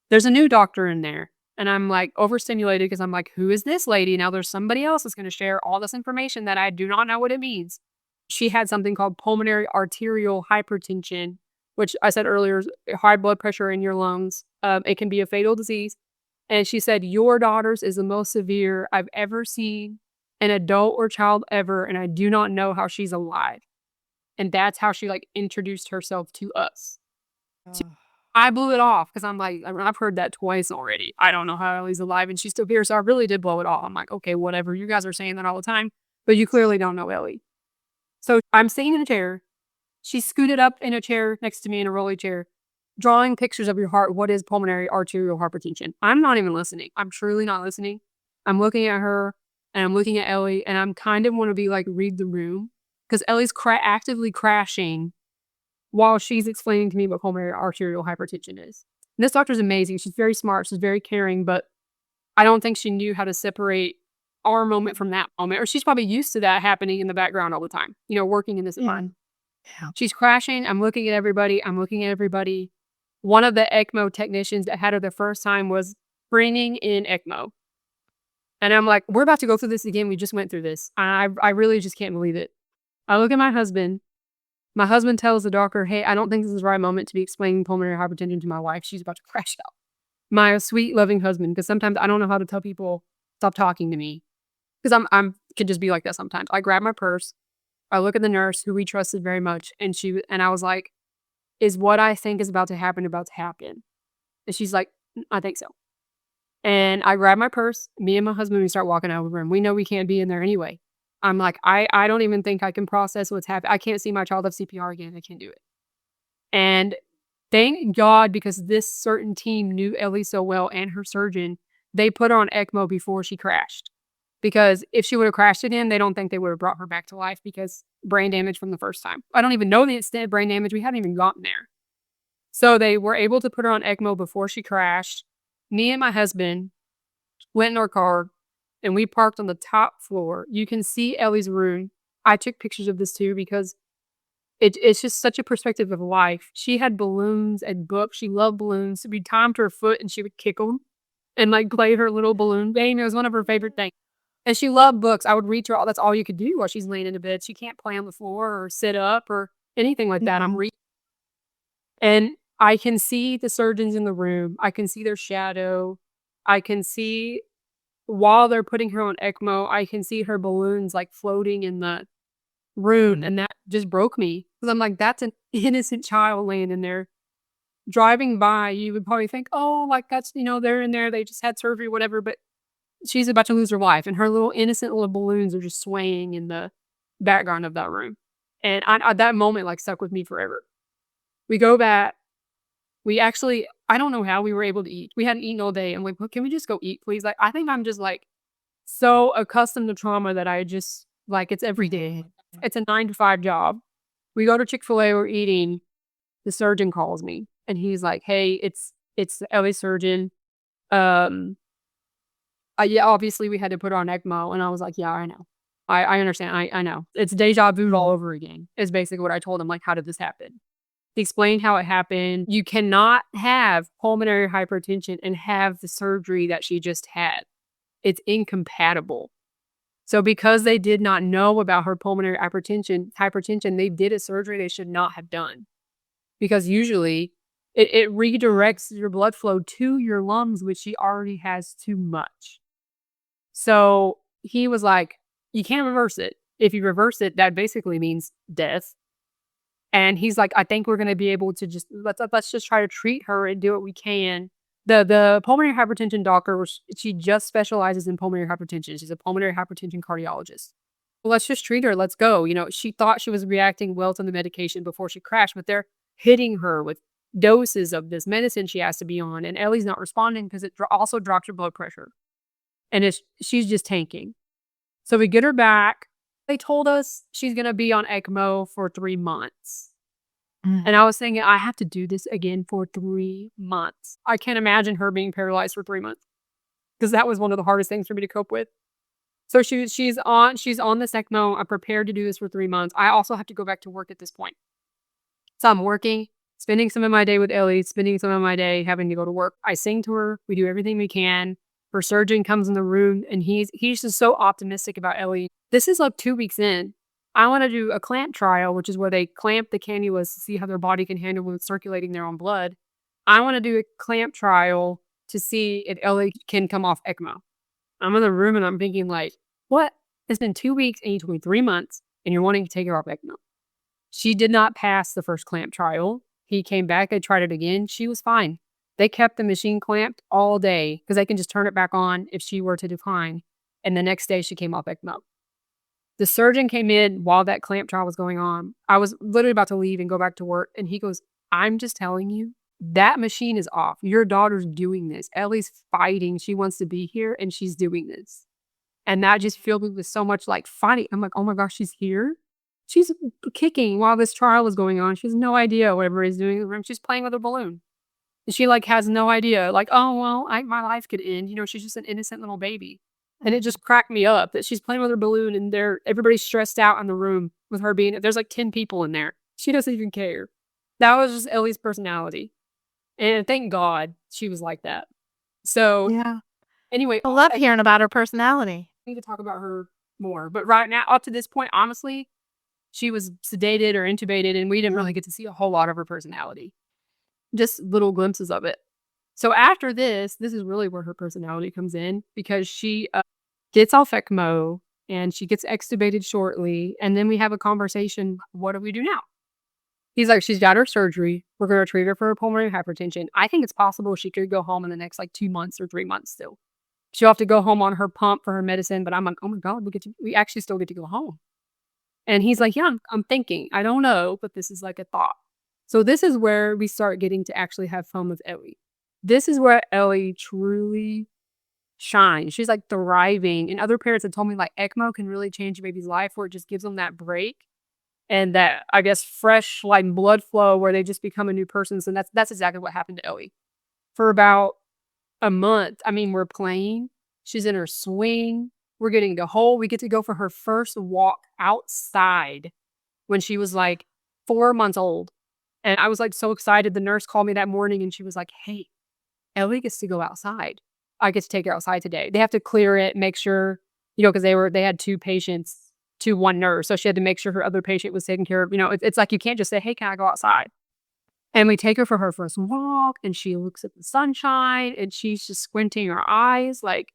Speaker 3: There's a new doctor in there, And I'm like overstimulated because I'm like, who is this lady? Now there's somebody else that's going to share all this information that I do not know what it means. She had something called pulmonary arterial hypertension, which I said earlier, is high blood pressure in your lungs. It can be a fatal disease. And she said, your daughter's is the most severe I've ever seen an adult or child ever. And I do not know how she's alive. And that's how she like introduced herself to us. I blew it off because I'm like, I've heard that twice already. I don't know how Ellie's alive and she's still here. So I really did blow it off. I'm like, okay, whatever. You guys are saying that all the time, but you clearly don't know Ellie. So I'm sitting in a chair. She scooted up in a chair next to me in a rolly chair, drawing pictures of your heart. What is pulmonary arterial hypertension? I'm not even listening. I'm truly not listening. I'm looking at her and I'm looking at Ellie and I'm kind of want to be like, read the room because Ellie's actively crashing while she's explaining to me what pulmonary arterial hypertension is. And this doctor's amazing. She's very smart. She's very caring, but I don't think she knew how to separate our moment from that moment. Or she's probably used to that happening in the background all the time, working in this environment.
Speaker 2: Yeah.
Speaker 3: She's crashing. I'm looking at everybody. One of the ECMO technicians that had her the first time was bringing in ECMO. And I'm like, we're about to go through this again. We just went through this. I really just can't believe it. I look at my husband. My husband tells the doctor, hey, I don't think this is the right moment to be explaining pulmonary hypertension to my wife. She's about to crash out. My sweet, loving husband, because sometimes I don't know how to tell people, stop talking to me. Because I'm could just be like that sometimes. I grab my purse. I look at the nurse, who we trusted very much, and I was like, is what I think is about to happen? And she's like, I think so. And I grab my purse. Me and my husband, we start walking out of the room. We know we can't be in there anyway. I'm like, I don't even think I can process what's happening. I can't see my child have CPR again. I can't do it. And thank God, because this certain team knew Ellie so well and her surgeon, they put her on ECMO before she crashed. Because if she would have crashed again, they don't think they would have brought her back to life because brain damage from the first time. I don't even know the extent of brain damage. We hadn't even gotten there. So they were able to put her on ECMO before she crashed. Me and my husband went in our car and we parked on the top floor. You can see Ellie's room. I took pictures of this too because it's just such a perspective of life. She had balloons and books. She loved balloons. We'd tie them to her foot and she would kick them and like play her little balloon game. It was one of her favorite things. And she loved books. I would read to her. That's all you could do while she's laying in bed. She can't play on the floor or sit up or anything like that. I'm reading. And I can see the surgeons in the room. I can see their shadow. I can see while they're putting her on ECMO, I can see her balloons like floating in the room. And that just broke me. Because I'm like, that's an innocent child laying in there. Driving by, you would probably think, oh, like that's, they're in there. They just had surgery, whatever. But she's about to lose her life. And her little innocent little balloons are just swaying in the background of that room. And that moment like stuck with me forever. We go back. We actually, I don't know how we were able to eat. We hadn't eaten all day. I'm like, well, can we just go eat, please? Like, I think I'm just like so accustomed to trauma that I just like, it's every day. It's a 9-to-5 job. We go to Chick-fil-A, we're eating. The surgeon calls me and he's like, hey, it's the Ellie surgeon. Yeah, obviously we had to put her on ECMO. And I was like, yeah, I know. I understand. I know. It's deja vu all over again is basically what I told him. Like, how did this happen? He explained how it happened. You cannot have pulmonary hypertension and have the surgery that she just had. It's incompatible. So because they did not know about her pulmonary hypertension, they did a surgery they should not have done. Because usually it redirects your blood flow to your lungs, which she already has too much. So he was like, you can't reverse it. If you reverse it, that basically means death. And he's like, I think we're going to be able to just, let's just try to treat her and do what we can. The pulmonary hypertension doctor, she just specializes in pulmonary hypertension. She's a pulmonary hypertension cardiologist. Well, let's just treat her. Let's go. She thought she was reacting well to the medication before she crashed, but they're hitting her with doses of this medicine she has to be on. And Ellie's not responding because it also drops her blood pressure. And she's just tanking. So we get her back. They told us she's going to be on ECMO for 3 months. And I was thinking, I have to do this again for 3 months. I can't imagine her being paralyzed for 3 months because that was one of the hardest things for me to cope with. So she's on this ECMO. I'm prepared to do this for 3 months. I also have to go back to work at this point. So I'm working. spending some of my day with Ellie, spending some of my day having to go to work. I sing to her. We do everything we can. Her surgeon comes in the room, and he's just so optimistic about Ellie. This is like 2 weeks in. I want to do a clamp trial, which is where they clamp the cannulas to see how their body can handle with circulating their own blood. I want to do a clamp trial to see if Ellie can come off ECMO. I'm in the room and I'm thinking like, what? It's been 2 weeks and you told me 3 months and you're wanting to take her off ECMO. She did not pass the first clamp trial. He came back, I tried it again. She was fine. They kept the machine clamped all day because they can just turn it back on if she were to decline. And the next day she came off ECMO. The surgeon came in while that clamp trial was going on. I was literally about to leave and go back to work. And he goes, I'm just telling you, that machine is off. Your daughter's doing this. Ellie's fighting. She wants to be here and she's doing this. And that just filled me with so much like fighting. I'm like, oh my gosh, she's here. She's kicking while this trial is going on. She has no idea what everybody's doing in the room. She's playing with a balloon. And she like has no idea. Like, oh, well, my life could end. You know, she's just an innocent little baby. And it just cracked me up that she's playing with her balloon and everybody's stressed out in the room with her being, there's like 10 people in there. She doesn't even care. That was just Ellie's personality. And thank God she was like that. So
Speaker 2: Yeah.
Speaker 3: anyway.
Speaker 2: I love hearing about her personality.
Speaker 3: I need to talk about her more. But right now, up to this point, honestly, she was sedated or intubated and we didn't really get to see a whole lot of her personality. Just little glimpses of it. So after this is really where her personality comes in because she gets off ECMO and she gets extubated shortly. And then we have a conversation. What do we do now? He's like, she's got her surgery. We're going to treat her for her pulmonary hypertension. I think it's possible she could go home in the next like 2 months or 3 months still. She'll have to go home on her pump for her medicine. But I'm like, oh my God, we actually still get to go home. And he's like, yeah, I'm thinking. I don't know, but this is like a thought. So this is where we start getting to actually have fun with Ellie. This is where Ellie truly shines. She's like thriving. And other parents have told me like ECMO can really change a baby's life where it just gives them that break and that, I guess, fresh like blood flow where they just become a new person. So that's exactly what happened to Ellie. For about a month, I mean, we're playing. She's in her swing. We're getting to hold. We get to go for her first walk outside when she was like 4 months old. And I was like so excited. The nurse called me that morning and she was like, hey, Ellie gets to go outside. I get to take her outside today. They have to clear it, make sure, you know, because they had 2 patients to 1 nurse. So she had to make sure her other patient was taken care of. You know, it's like you can't just say, hey, can I go outside? And we take her for her first walk and she looks at the sunshine and she's just squinting her eyes like,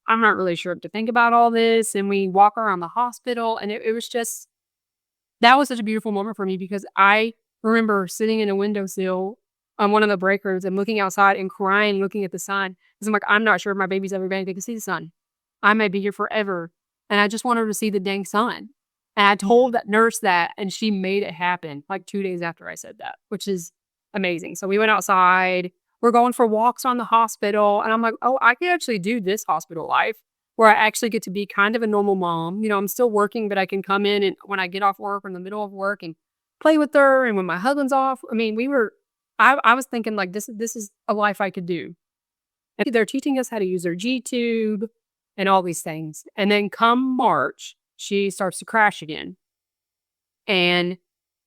Speaker 3: I'm not really sure what to think about all this. And we walk around the hospital and it was just, that was such a beautiful moment for me because I remember sitting in a windowsill on one of the break rooms and looking outside and crying, looking at the sun. Because I'm like, I'm not sure if my baby's ever going to see the sun. I may be here forever. And I just want her to see the dang sun. And I told that nurse that, and she made it happen like 2 days after I said that, which is amazing. So we went outside. We're going for walks around the hospital. And I'm like, oh, I can actually do this hospital life where I actually get to be kind of a normal mom. You know, I'm still working, but I can come in and when I get off work or in the middle of work and play with her. And when my husband's off, I mean, I was thinking like, this is a life I could do. And they're teaching us how to use their G-tube and all these things. And then come March, she starts to crash again. And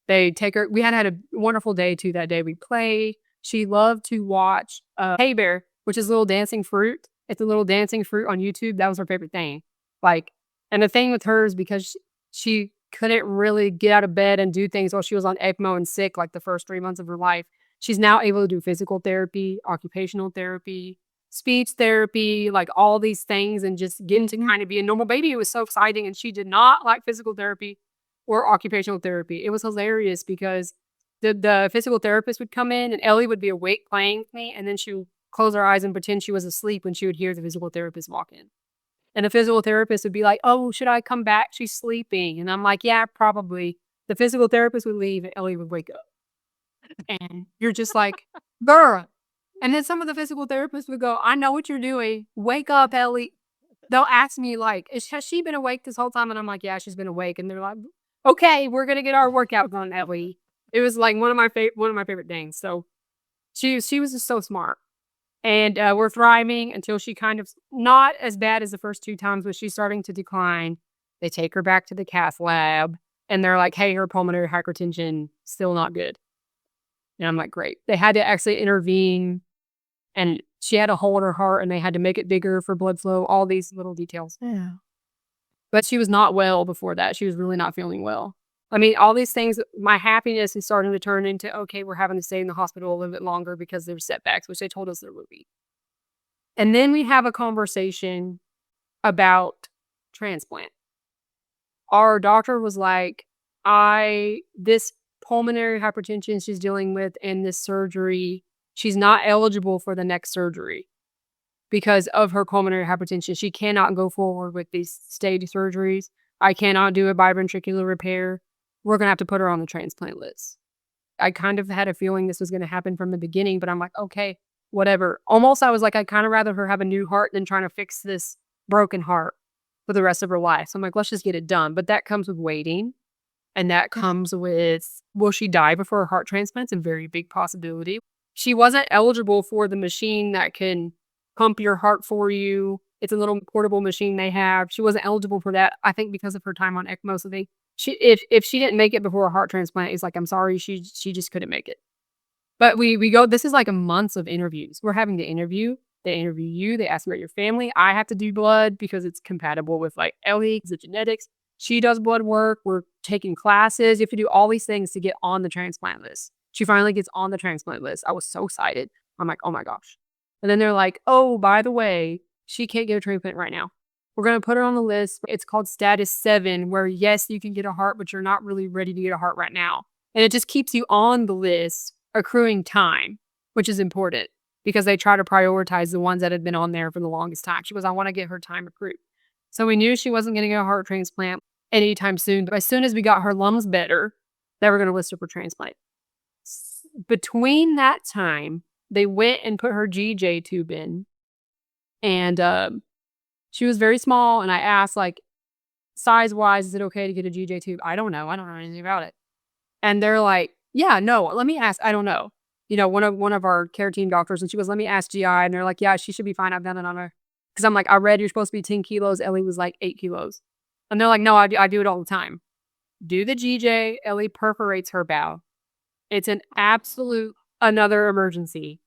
Speaker 3: they take her. We had a wonderful day too that day. We played. She loved to watch Hey Bear, which is little dancing fruit. It's a little dancing fruit on YouTube. That was her favorite thing. Like, and the thing with her is because she couldn't really get out of bed and do things while she was on ECMO and sick, like the first 3 months of her life. She's now able to do physical therapy, occupational therapy, speech therapy, like all these things and just getting to kind of be a normal baby. It was so exciting. And she did not like physical therapy or occupational therapy. It was hilarious because the physical therapist would come in and Ellie would be awake playing with me. And then she would close her eyes and pretend she was asleep when she would hear the physical therapist walk in. And the physical therapist would be like, oh, should I come back? She's sleeping. And I'm like, yeah, probably. The physical therapist would leave and Ellie would wake up. And you're just like, girl. And then some of the physical therapists would go, I know what you're doing. Wake up, Ellie. They'll ask me like, has she been awake this whole time? And I'm like, yeah, she's been awake. And they're like, okay, we're going to get our workout done, Ellie. It was like one of my favorite things. So she was just so smart. And we're thriving until she kind of, not as bad as the first 2 times, but she's starting to decline. They take her back to the cath lab and they're like, hey, her pulmonary hypertension, still not good. And I'm like, great. They had to actually intervene, and she had a hole in her heart, and they had to make it bigger for blood flow, all these little details.
Speaker 2: Yeah.
Speaker 3: But she was not well before that. She was really not feeling well. I mean, all these things, my happiness is starting to turn into, okay, we're having to stay in the hospital a little bit longer because there's setbacks, which they told us there would be. And then we have a conversation about transplant. Our doctor was like, this pulmonary hypertension she's dealing with and this surgery, she's not eligible for the next surgery because of her pulmonary hypertension. She cannot go forward with these stage surgeries. I cannot do a biventricular repair. We're going to have to put her on the transplant list. I kind of had a feeling this was going to happen from the beginning, but I'm like, okay, whatever. Almost, I was like, I'd kind of rather her have a new heart than trying to fix this broken heart for the rest of her life. So I'm like, let's just get it done. But that comes with waiting. And that comes with, will she die before her heart transplant's a very big possibility. She wasn't eligible for the machine that can pump your heart for you. It's a little portable machine they have. She wasn't eligible for that, I think, because of her time on ECMO. So if she didn't make it before a heart transplant, it's like, I'm sorry, she just couldn't make it. But we go, this is like a months of interviews. We're having to interview. They interview you. They ask about your family. I have to do blood because it's compatible with like Ellie, the genetics. She does blood work. We're taking classes. You have to do all these things to get on the transplant list. She finally gets on the transplant list. I was so excited. I'm like, oh my gosh. And then they're like, oh, by the way, she can't get a transplant right now. We're going to put her on the list. It's called status 7, where yes, you can get a heart, but you're not really ready to get a heart right now. And it just keeps you on the list, accruing time, which is important because they try to prioritize the ones that had been on there for the longest time. She goes, I want to get her time accrued. So we knew she wasn't going to get a heart transplant anytime soon. But as soon as we got her lungs better, they were going to list her for transplant. Between that time, they went and put her GJ tube in. And she was very small. And I asked, like, size-wise, is it okay to get a GJ tube? I don't know. I don't know anything about it. And they're like, yeah, no, let me ask. I don't know. You know, one of our care team doctors, and she goes, let me ask GI. And they're like, yeah, she should be fine. I've done it on her. Because I'm like, I read you're supposed to be 10 kilos. Ellie was like 8 kilos. And they're like, no, I do it all the time. Do the GJ. Ellie perforates her bowel. It's an absolute another emergency.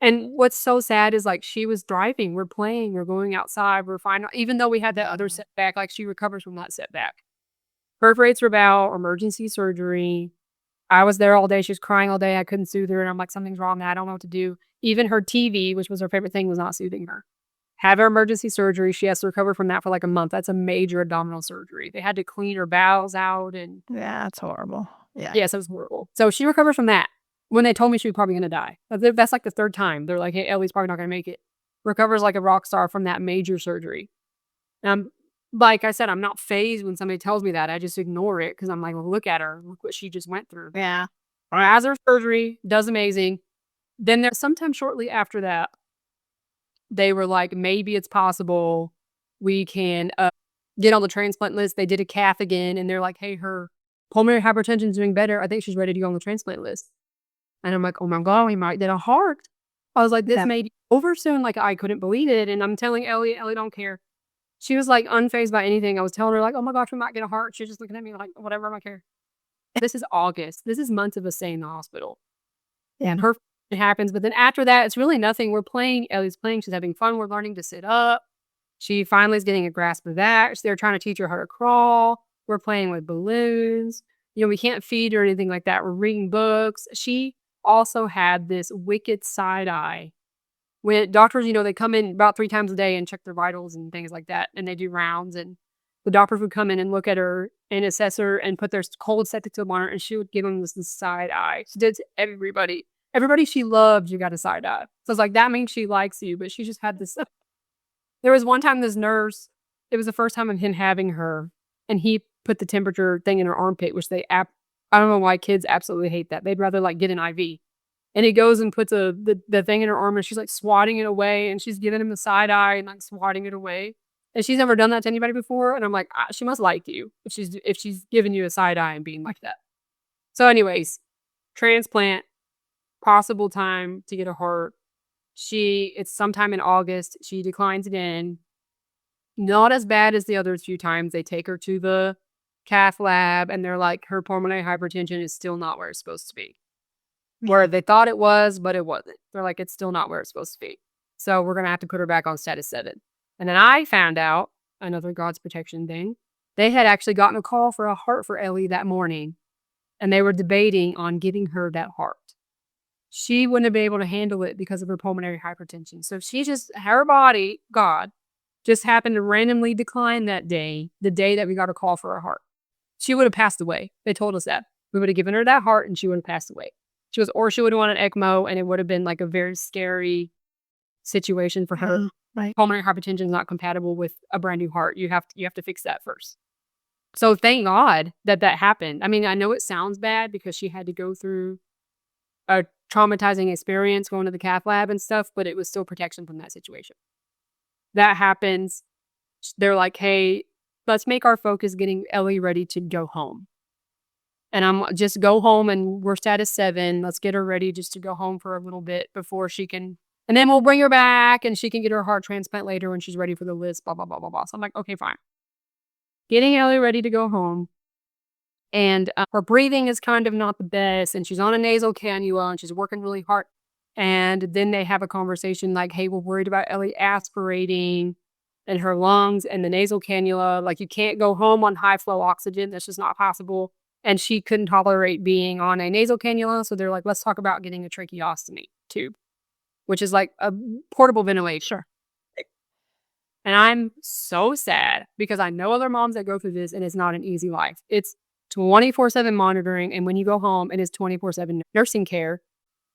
Speaker 3: And what's so sad is like she was driving. We're playing. We're going outside. We're fine. Even though we had that other setback, like she recovers from that setback. Perforates her bowel, emergency surgery. I was there all day. She was crying all day. I couldn't soothe her. And I'm like, something's wrong. I don't know what to do. Even her TV, which was her favorite thing, was not soothing her. Have her emergency surgery. She has to recover from that for like a month. That's a major abdominal surgery. They had to clean her bowels out. And
Speaker 2: Yeah, that's horrible. Yeah.
Speaker 3: yes, it was horrible. So she recovers from that. When they told me she was probably going to die. That's like the third time. They're like, hey, Ellie's probably not going to make it. Recovers like a rock star from that major surgery. Like I said, I'm not fazed when somebody tells me that. I just ignore it because I'm like, well, look at her. Look what she just went through.
Speaker 2: Yeah.
Speaker 3: Has her surgery, does amazing. Then there's sometime shortly after that, they were like, maybe it's possible we can get on the transplant list. They did a cath again, and they're like, hey, her pulmonary hypertension is doing better. I think she's ready to go on the transplant list. And I'm like, oh my God, we might get a heart. I was like, this may be over soon. Like, I couldn't believe it. And I'm telling Ellie don't care. She was like unfazed by anything. I was telling her like, oh my gosh, we might get a heart. She's just looking at me like, whatever, I don't care. This is August. This is months of us staying in the hospital. And it happens. But then after that, it's really nothing. We're playing. Ellie's playing. She's having fun. We're learning to sit up. She finally is getting a grasp of that. They're trying to teach her how to crawl. We're playing with balloons. You know, we can't feed her or anything like that. We're reading books. She also had this wicked side eye. When doctors, you know, they come in about 3 times a day and check their vitals and things like that. And they do rounds. And the doctors would come in and look at her and assess her and put their cold septic tube on her. And she would give them this side eye. She did to everybody. Everybody she loved, you got a side eye. So it's like, that means she likes you. But she just had this. There was one time this nurse, it was the first time of him having her. And he put the temperature thing in her armpit, which I don't know why kids absolutely hate that. They'd rather like get an IV. And he goes and puts the thing in her arm, and she's like swatting it away, and she's giving him the side eye and like swatting it away. And she's never done that to anybody before. And I'm like, she must like you if she's giving you a side eye and being like that. So anyways, transplant, possible time to get a heart. It's sometime in August. She declines again. Not as bad as the other few times. They take her to the cath lab, and they're like, her pulmonary hypertension is still not where it's supposed to be. where they thought it was, but it wasn't. They're like, it's still not where it's supposed to be. So we're going to have to put her back on status 7. And then I found out, another God's protection thing, they had actually gotten a call for a heart for Ellie that morning. And they were debating on giving her that heart. She wouldn't have been able to handle it because of her pulmonary hypertension. So her body, God, just happened to randomly decline that day, the day that we got a call for her heart. She would have passed away. They told us that. We would have given her that heart and she would have passed away. Or she would have wanted ECMO, and it would have been like a very scary situation for her.
Speaker 2: Right.
Speaker 3: Pulmonary hypertension is not compatible with a brand new heart. You have to fix that first. So thank God that happened. I mean, I know it sounds bad because she had to go through a traumatizing experience going to the cath lab and stuff, but it was still protection from that situation. That happens. They're like, hey, let's make our focus getting Ellie ready to go home. And I'm just go home, and we're status 7. Let's get her ready just to go home for a little bit before she can, and then we'll bring her back and she can get her heart transplant later when she's ready for the list, blah, blah, blah, blah, blah. So I'm like, okay, fine. Getting Ellie ready to go home. And her breathing is kind of not the best. And she's on a nasal cannula and she's working really hard. And then they have a conversation like, hey, we're worried about Ellie aspirating and her lungs and the nasal cannula. Like, you can't go home on high flow oxygen. That's just not possible. And she couldn't tolerate being on a nasal cannula. So they're like, let's talk about getting a tracheostomy tube, which is like a portable ventilator.
Speaker 2: Sure.
Speaker 3: And I'm so sad because I know other moms that go through this, and it's not an easy life. It's 24/7 monitoring, and when you go home, it is 24/7 nursing care.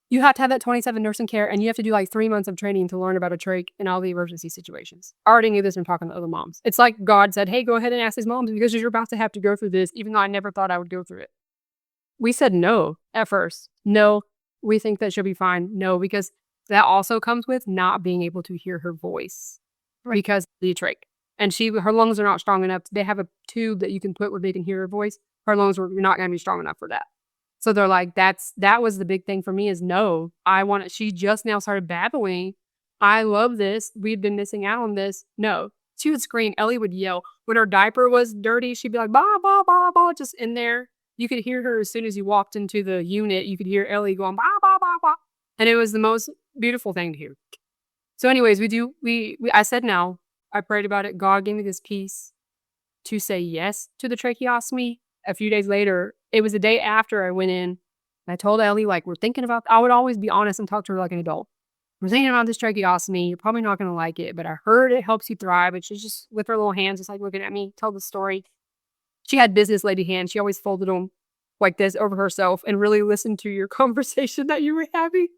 Speaker 3: You have to have that 27 nursing care, and you have to do like 3 months of training to learn about a trach in all the emergency situations. I already knew this from talking to other moms. It's like God said, hey, go ahead and ask these moms because you're about to have to go through this, even though I never thought I would go through it. We said no at first. No, we think that she'll be fine. No, because that also comes with not being able to hear her voice. Right. Because of the trach. And her lungs are not strong enough. They have a tube that you can put where they can hear her voice. Her lungs were not going to be strong enough for that. So they're like, that was the big thing for me is no. She just now started babbling. I love this. We've been missing out on this. No. She would scream. Ellie would yell. When her diaper was dirty, she'd be like, bah, bah, bah, bah, just in there. You could hear her as soon as you walked into the unit. You could hear Ellie going, bah, bah, bah, bah. And it was the most beautiful thing to hear. So anyways, I said no. I prayed about it. God gave me this peace to say yes to the tracheostomy. A few days later, it was the day after I went in, and I told Ellie, like, I would always be honest and talk to her like an adult. We're thinking about this tracheostomy. You're probably not going to like it, but I heard it helps you thrive. And she's just with her little hands, just like looking at me, tell the story. She had business lady hands. She always folded them like this over herself and really listened to your conversation that you were having.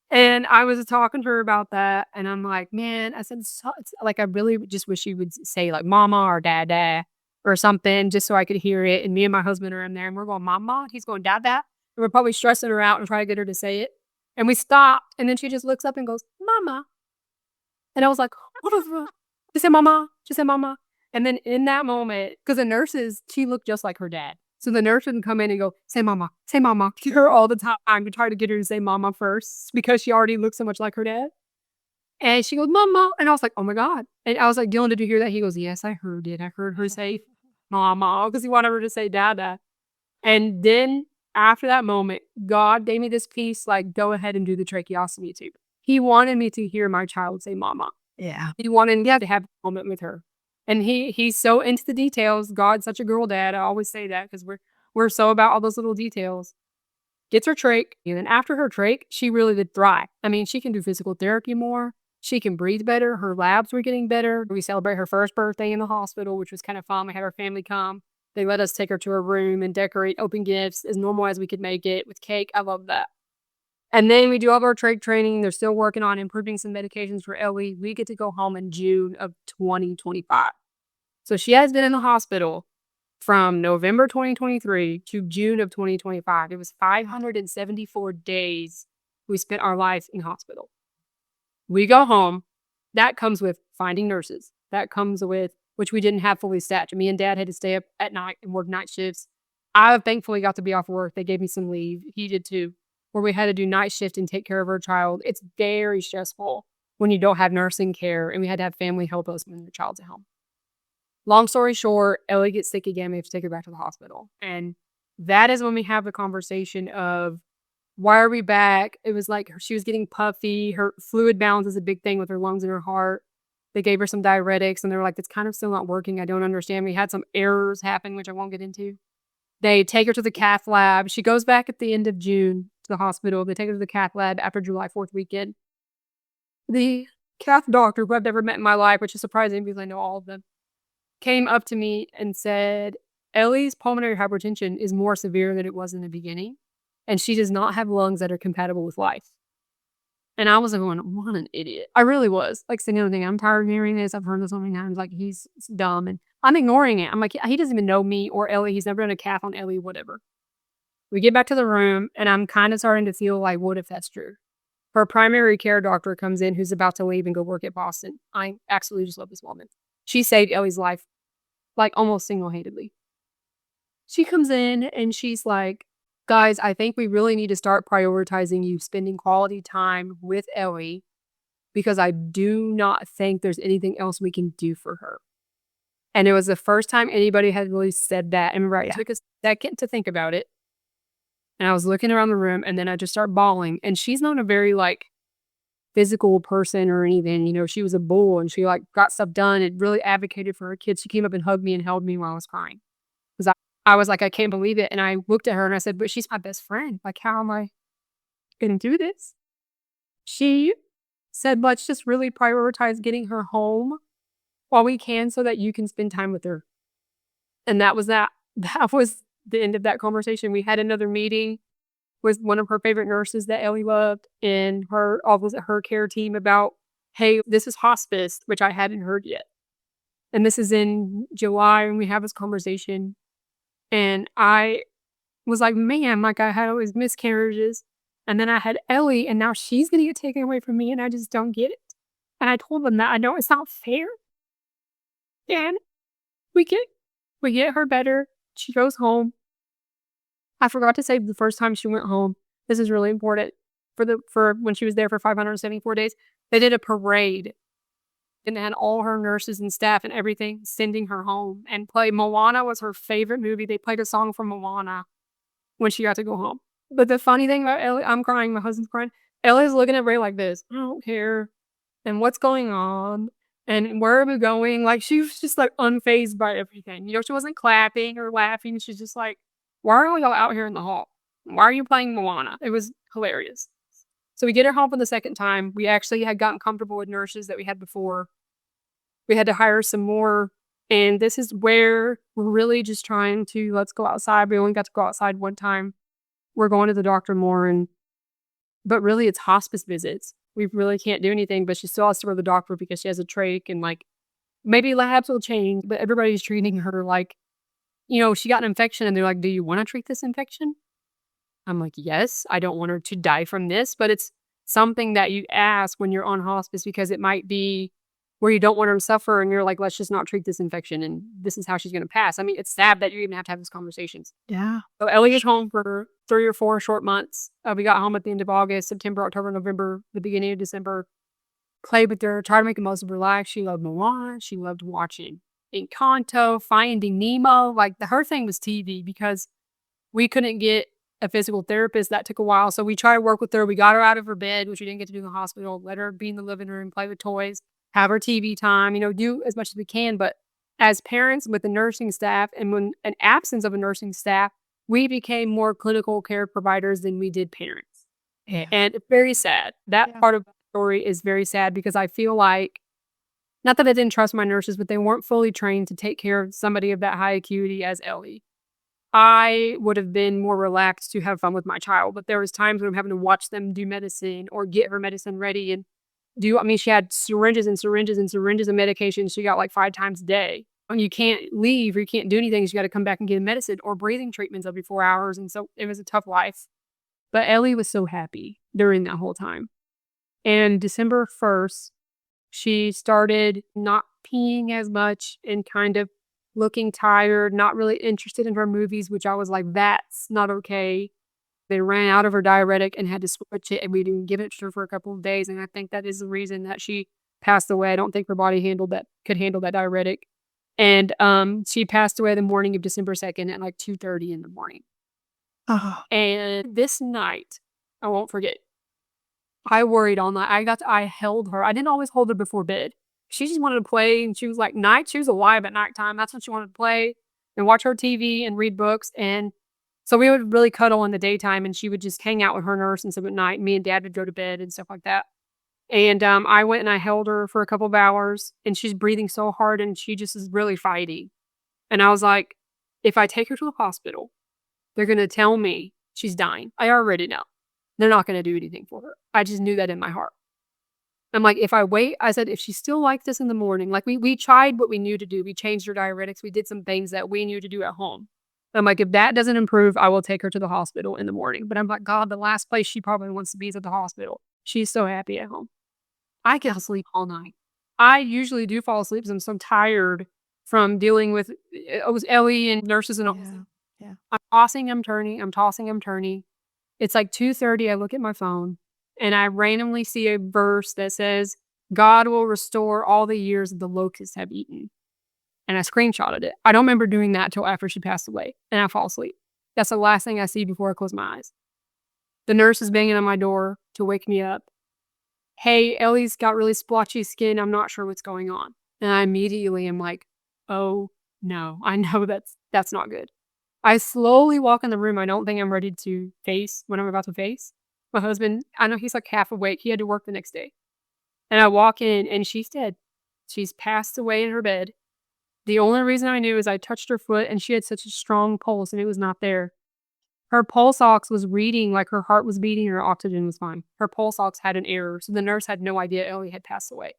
Speaker 3: And I was talking to her about that, and I'm like, man, I said, it's like, I really just wish you would say like mama or dada or something just so I could hear it. And me and my husband are in there, and we're going, mama, and he's going, dada. And we're probably stressing her out and trying to get her to say it. And we stopped, and then she just looks up and goes, mama. And I was like, what is wrong? She said, mama. She said, mama. And then in that moment, because the nurses, she looked just like her dad. So the nurse would come in and go, say mama to her all the time to try to get her to say mama first because she already looks so much like her dad. And she goes, mama. And I was like, oh my God. And I was like, Dylan, did you hear that? He goes, yes, I heard it. I heard her say mama because he wanted her to say dada. And then after that moment, God gave me this piece, like, go ahead and do the tracheostomy tube. He wanted me to hear my child say mama.
Speaker 2: Yeah.
Speaker 3: He wanted to have a moment with her. And he's so into the details. God's such a girl dad. I always say that because we're so about all those little details. Gets her trach. And then after her trach, she really did thrive. I mean, she can do physical therapy more. She can breathe better. Her labs were getting better. We celebrate her first birthday in the hospital, which was kind of fun. We had our family come. They let us take her to her room and decorate, open gifts as normal as we could make it with cake. I love that. And then we do all of our trach training. They're still working on improving some medications for Ellie. We get to go home in June of 2025. So she has been in the hospital from November 2023 to June of 2025. It was 574 days we spent our lives in hospital. We go home. That comes with finding nurses. That comes with, which we didn't have fully staffed. Me and Dad had to stay up at night and work night shifts. I thankfully got to be off work. They gave me some leave. He did too, where we had to do night shift and take care of our child. It's very stressful when you don't have nursing care, and we had to have family help us when the child's at home. Long story short, Ellie gets sick again. We have to take her back to the hospital. And that is when we have the conversation of, why are we back? It was like she was getting puffy. Her fluid balance is a big thing with her lungs and her heart. They gave her some diuretics, and they were like, it's kind of still not working. I don't understand. We had some errors happen, which I won't get into. They take her to the cath lab. She goes back at the end of June to the hospital. They take her to the cath lab after July 4th weekend. The cath doctor, who I've never met in my life, which is surprising because I know all of them, came up to me and said, Ellie's pulmonary hypertension is more severe than it was in the beginning, and she does not have lungs that are compatible with life. And I was like, going, what an idiot. I really was. Like, saying anything. I'm tired of hearing this. I've heard this so many times. Like, he's dumb. And I'm ignoring it. I'm like, he doesn't even know me or Ellie. He's never done a cath on Ellie, whatever. We get back to the room, and I'm kind of starting to feel like, what if that's true? Her primary care doctor comes in, who's about to leave and go work at Boston. I absolutely just love this woman. She saved Ellie's life, like, almost single-handedly. She comes in, and she's like, guys, I think we really need to start prioritizing you spending quality time with Ellie, because I do not think there's anything else we can do for her. And it was the first time anybody had really said that. And right, it took a second to think about it. And I was looking around the room, and then I just started bawling. And she's not a very, like, physical person or anything. You know, she was a bull, and she, like, got stuff done and really advocated for her kids. She came up and hugged me and held me while I was crying. Because I was like, I can't believe it. And I looked at her and I said, but she's my best friend. Like, how am I going to do this? She said, let's just really prioritize getting her home while we can so that you can spend time with her. And that was that. That was the end of that conversation. We had another meeting with one of her favorite nurses that Ellie loved and her care team about, hey, this is hospice, which I hadn't heard yet. And this is in July, and we have this conversation. And I was like, man, like, I had all these miscarriages, and then I had Ellie, and now she's going to get taken away from me, and I just don't get it. And I told them that I know it's not fair. And we get her better. She goes home. I forgot to say the first time she went home, this is really important, for when she was there for 574 days, they did a parade. And had all her nurses and staff and everything sending her home, and play Moana was her favorite movie. They played a song from Moana when she got to go home. But the funny thing about Ellie, I'm crying, my husband's crying. Ellie's looking at Ray like this. I don't care. And what's going on? And where are we going? Like, she was just like unfazed by everything. You know, she wasn't clapping or laughing. She's just like, why are we all out here in the hall? Why are you playing Moana? It was hilarious. So we get her home for the second time. We actually had gotten comfortable with nurses that we had before. We had to hire some more. And this is where we're really just trying to, let's go outside. We only got to go outside one time. We're going to the doctor more. But really, it's hospice visits. We really can't do anything, but she still has to go to the doctor because she has a trach, and, like, maybe labs will change, but everybody's treating her like, you know, she got an infection, and they're like, do you want to treat this infection? I'm like, yes, I don't want her to die from this, but it's something that you ask when you're on hospice, because it might be where you don't want her to suffer, and you're like, let's just not treat this infection, and this is how she's going to pass. I mean, it's sad that you even have to have these conversations.
Speaker 2: Yeah.
Speaker 3: So Ellie is home for 3 or 4 short months. We got home at the end of August, September, October, November, the beginning of December. Played with her, tried to make the most of her life. She loved Moana. She loved watching Encanto, Finding Nemo. Like, her thing was TV, because we couldn't get a physical therapist. That took a while. So we tried to work with her. We got her out of her bed, which we didn't get to do in the hospital. Let her be in the living room, play with toys, have her TV time, you know, do as much as we can. But as parents with the nursing staff, and when an absence of a nursing staff, we became more clinical care providers than we did parents.
Speaker 2: Yeah.
Speaker 3: And it's very sad. That part of the story is very sad, because I feel like, not that I didn't trust my nurses, but they weren't fully trained to take care of somebody of that high acuity as Ellie. I would have been more relaxed to have fun with my child, but there was times when I'm having to watch them do medicine or get her medicine ready and she had syringes and syringes and syringes of medication she got like 5 times a day. And you can't leave, or you can't do anything. You got to come back and get medicine or breathing treatments every 4 hours. And so it was a tough life. But Ellie was so happy during that whole time. And December 1st, she started not peeing as much and kind of looking tired, not really interested in her movies, which I was like, that's not okay. They ran out of her diuretic and had to switch it, and we didn't give it to her for a couple of days. And I think that is the reason that she passed away. I don't think her body could handle that diuretic. And she passed away the morning of December 2nd at like 2:30 in the morning.
Speaker 2: Oh.
Speaker 3: And this night, I won't forget. I worried all night. I held her. I didn't always hold her before bed. She just wanted to play, and she was like she was alive at nighttime. That's when she wanted to play and watch her TV and read books. And so we would really cuddle in the daytime, and she would just hang out with her nurse and stuff at night. Me and Dad would go to bed and stuff like that. And I went and I held her for a couple of hours, and she's breathing so hard, and she just is really fighting. And I was like, if I take her to the hospital, they're going to tell me she's dying. I already know. They're not going to do anything for her. I just knew that in my heart. I'm like, if I wait, I said, if she's still like this in the morning, like we tried what we knew to do. We changed her diuretics. We did some things that we knew to do at home. I'm like, if that doesn't improve, I will take her to the hospital in the morning. But I'm like, God, the last place she probably wants to be is at the hospital. She's so happy at home. I can sleep all night. I usually do fall asleep because I'm so tired from dealing with it was Ellie and nurses and all.
Speaker 2: Yeah.
Speaker 3: I'm tossing, I'm turning. I'm tossing, I'm turning. It's like 2:30. I look at my phone and I randomly see a verse that says, God will restore all the years the locusts have eaten. And I screenshotted it. I don't remember doing that till after she passed away, and I fall asleep. That's the last thing I see before I close my eyes. The nurse is banging on my door to wake me up. Hey, Ellie's got really splotchy skin. I'm not sure what's going on. And I immediately am like, oh no, I know that's not good. I slowly walk in the room. I don't think I'm ready to face what I'm about to face. My husband, I know he's like half awake. He had to work the next day. And I walk in and she's dead. She's passed away in her bed. The only reason I knew is I touched her foot and she had such a strong pulse and it was not there. Her pulse ox was reading like her heart was beating and her oxygen was fine. Her pulse ox had an error, so the nurse had no idea Ellie had passed away.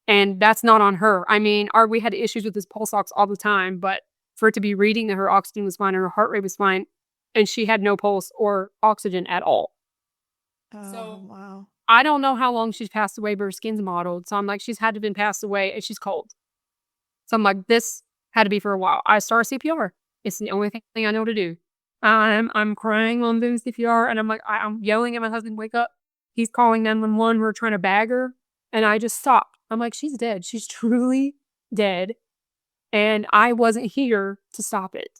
Speaker 3: And that's not on her. I mean, we had issues with this pulse ox all the time, but for it to be reading that her oxygen was fine and her heart rate was fine, and she had no pulse or oxygen at all.
Speaker 2: Oh, wow.
Speaker 3: I don't know how long she's passed away, but her skin's mottled. So I'm like, she's had to have been passed away and she's cold. So I'm like, this had to be for a while. I start CPR. It's the only thing I know to do. I'm crying while I'm doing CPR, and I'm like, I'm yelling at my husband, wake up. He's calling 911. We're trying to bag her. And I just stopped. I'm like, she's dead. She's truly dead. And I wasn't here to stop it.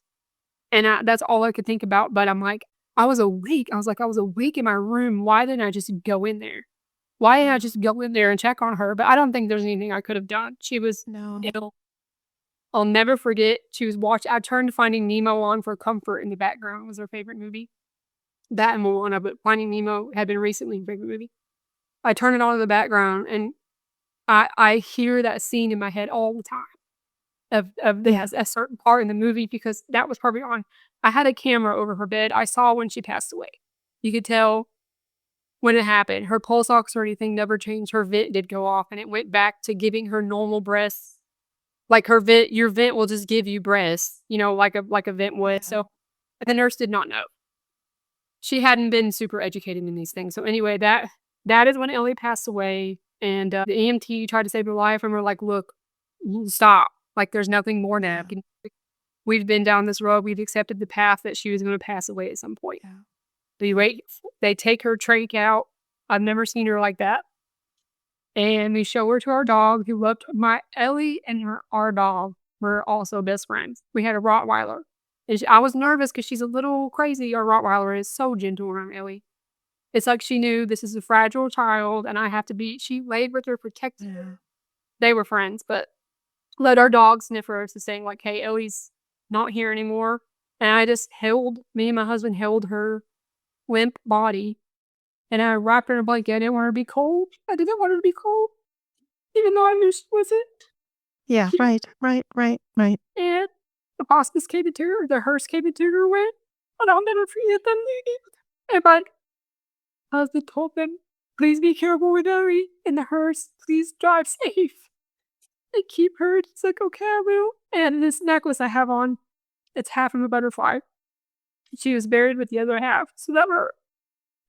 Speaker 3: And that's all I could think about. But I'm like, I was awake. I was awake in my room. Why didn't I just go in there? Why didn't I just go in there and check on her? But I don't think there's anything I could have done. She was ill. I'll never forget. I turned Finding Nemo on for comfort in the background. It was her favorite movie. That and Moana, but Finding Nemo had been recently her favorite movie. I turn it on in the background and I hear that scene in my head all the time of a certain part in the movie because that was probably on. I had a camera over her bed. I saw when she passed away. You could tell when it happened. Her pulse ox or anything never changed. Her vent did go off and it went back to giving her normal breaths. Like your vent will just give you breaths, like a vent would. So the nurse did not know. She hadn't been super educated in these things. So anyway, that is when Ellie passed away. And the EMT tried to save her life and we're like, look, stop. Like there's nothing more now. We've been down this road. We've accepted the path that she was going to pass away at some point. They take her trach out. I've never seen her like that. And we show her to our dog who loved Ellie and our dog were also best friends. We had a Rottweiler. And I was nervous because she's a little crazy. Our Rottweiler is so gentle around Ellie. It's like she knew this is a fragile child and I have to be, she laid with her, protected her. They were friends, but let our dog sniff her to saying like, hey, Ellie's not here anymore. And I just me and my husband held her limp body. And I wrapped her in a blanket. I didn't want her to be cold. I didn't want her to be cold. Even though I knew she wasn't.
Speaker 2: Yeah, right.
Speaker 3: And the hospice came into her, the hearse came into her went. And I'll never forget them leaving. And my husband told them, please be careful with Ellie in the hearse. Please drive safe. And keep her. It's like, okay, I will. And this necklace I have on, it's half of a butterfly. She was buried with the other half. So that were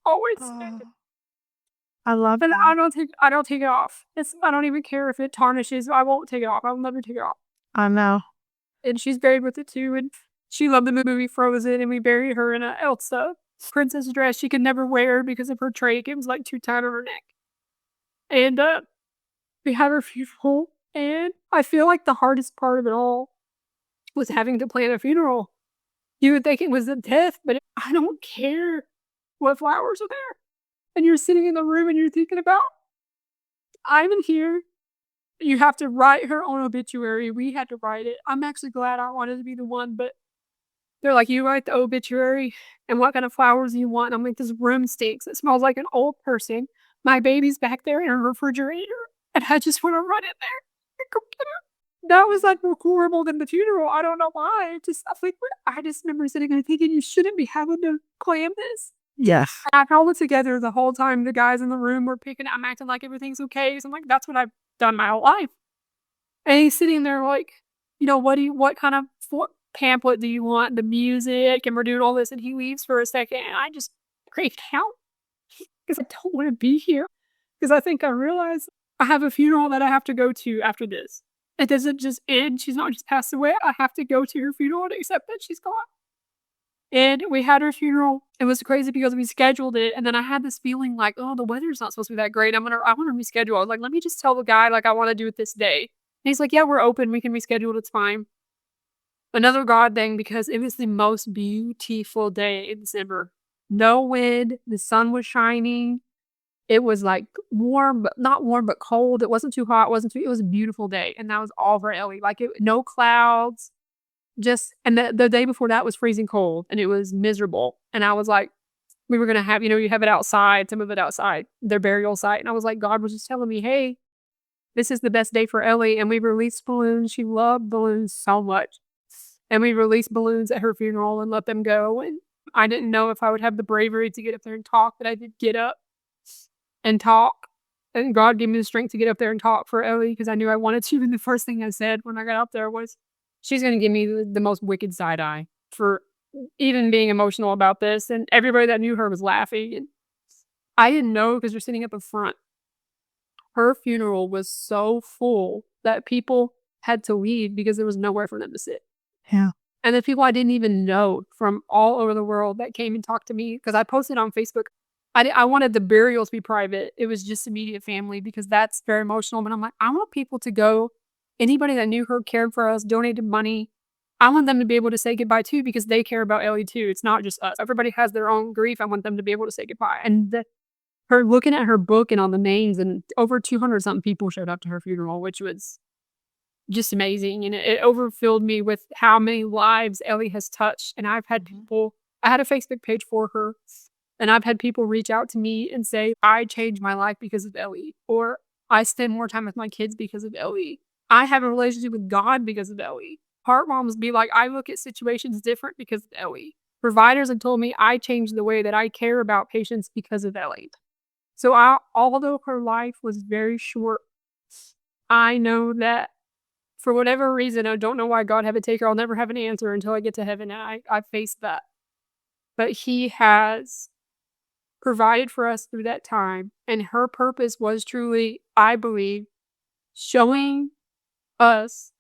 Speaker 3: always
Speaker 2: I love
Speaker 3: it.
Speaker 2: that.
Speaker 3: I don't take it off. I don't even care if it tarnishes. I won't take it off. I'll never take it off.
Speaker 2: I know.
Speaker 3: And she's buried with it too. And she loved the movie Frozen. And we buried her in a Elsa princess dress she could never wear because of her trach. It was like too tight on her neck. And we had her funeral. And I feel like the hardest part of it all was having to plan a funeral. You would think it was a death, but I don't care what flowers are there. And you're sitting in the room and you're thinking about, I'm in here. You have to write her own obituary. We had to write it. I'm actually glad I wanted to be the one, but they're like, you write the obituary and what kind of flowers do you want? And I'm like, this room stinks. It smells like an old person. My baby's back there in a refrigerator and I just want to run in there and go get her. That was like more horrible than the funeral. I don't know why. I just remember sitting there thinking, you shouldn't be having to plan this.
Speaker 2: Yes.
Speaker 3: I held it together the whole time. The guys in the room were I'm acting like everything's okay. So I'm like, that's what I've done my whole life. And he's sitting there like, what kind of pamphlet do you want? The music, and we're doing all this. And he leaves for a second, and I just freaked out because I don't want to be here. Because I think I realized I have a funeral that I have to go to after this. It doesn't just end. She's not just passed away. I have to go to her funeral to accept that she's gone. And we had her funeral. It was crazy because we scheduled it. And then I had this feeling like, oh, the weather's not supposed to be that great. I want to reschedule. I was like, let me just tell the guy, like, I want to do it this day. And he's like, yeah, we're open. We can reschedule it. It's fine. Another God thing, because it was the most beautiful day in December. No wind. The sun was shining. It was like warm, but not warm, but cold. It wasn't too hot. It was a beautiful day. And that was all for Ellie. Like no clouds. And the day before that was freezing cold and it was miserable. And I was like, we were going to have, you have it outside, some of it outside, their burial site. And I was like, God was just telling me, hey, this is the best day for Ellie. And we released balloons. She loved balloons so much. And we released balloons at her funeral and let them go. And I didn't know if I would have the bravery to get up there and talk, but I did get up and talk. And God gave me the strength to get up there and talk for Ellie because I knew I wanted to. And the first thing I said when I got up there was, she's going to give me the most wicked side eye for even being emotional about this. And everybody that knew her was laughing. And I didn't know because you're sitting up in front. Her funeral was so full that people had to leave because there was nowhere for them to sit.
Speaker 2: Yeah.
Speaker 3: And the people I didn't even know from all over the world that came and talked to me, because I posted on Facebook, I wanted the burials to be private. It was just immediate family because that's very emotional. But I'm like, I want people to go. Anybody that knew her, cared for us, donated money. I want them to be able to say goodbye too because they care about Ellie too. It's not just us. Everybody has their own grief. I want them to be able to say goodbye. And her looking at her book and on the names, and over 200 something people showed up to her funeral, which was just amazing. And it overfilled me with how many lives Ellie has touched. And I've had I had a Facebook page for her. And I've had people reach out to me and say, I changed my life because of Ellie. Or I spend more time with my kids because of Ellie. I have a relationship with God because of Ellie. Heart moms be like, I look at situations different because of Ellie. Providers have told me I changed the way that I care about patients because of Ellie. So although her life was very short, I know that for whatever reason, I don't know why God had to take her. I'll never have an answer until I get to heaven. And I faced that. But He has provided for us through that time. And her purpose was truly, I believe, showing us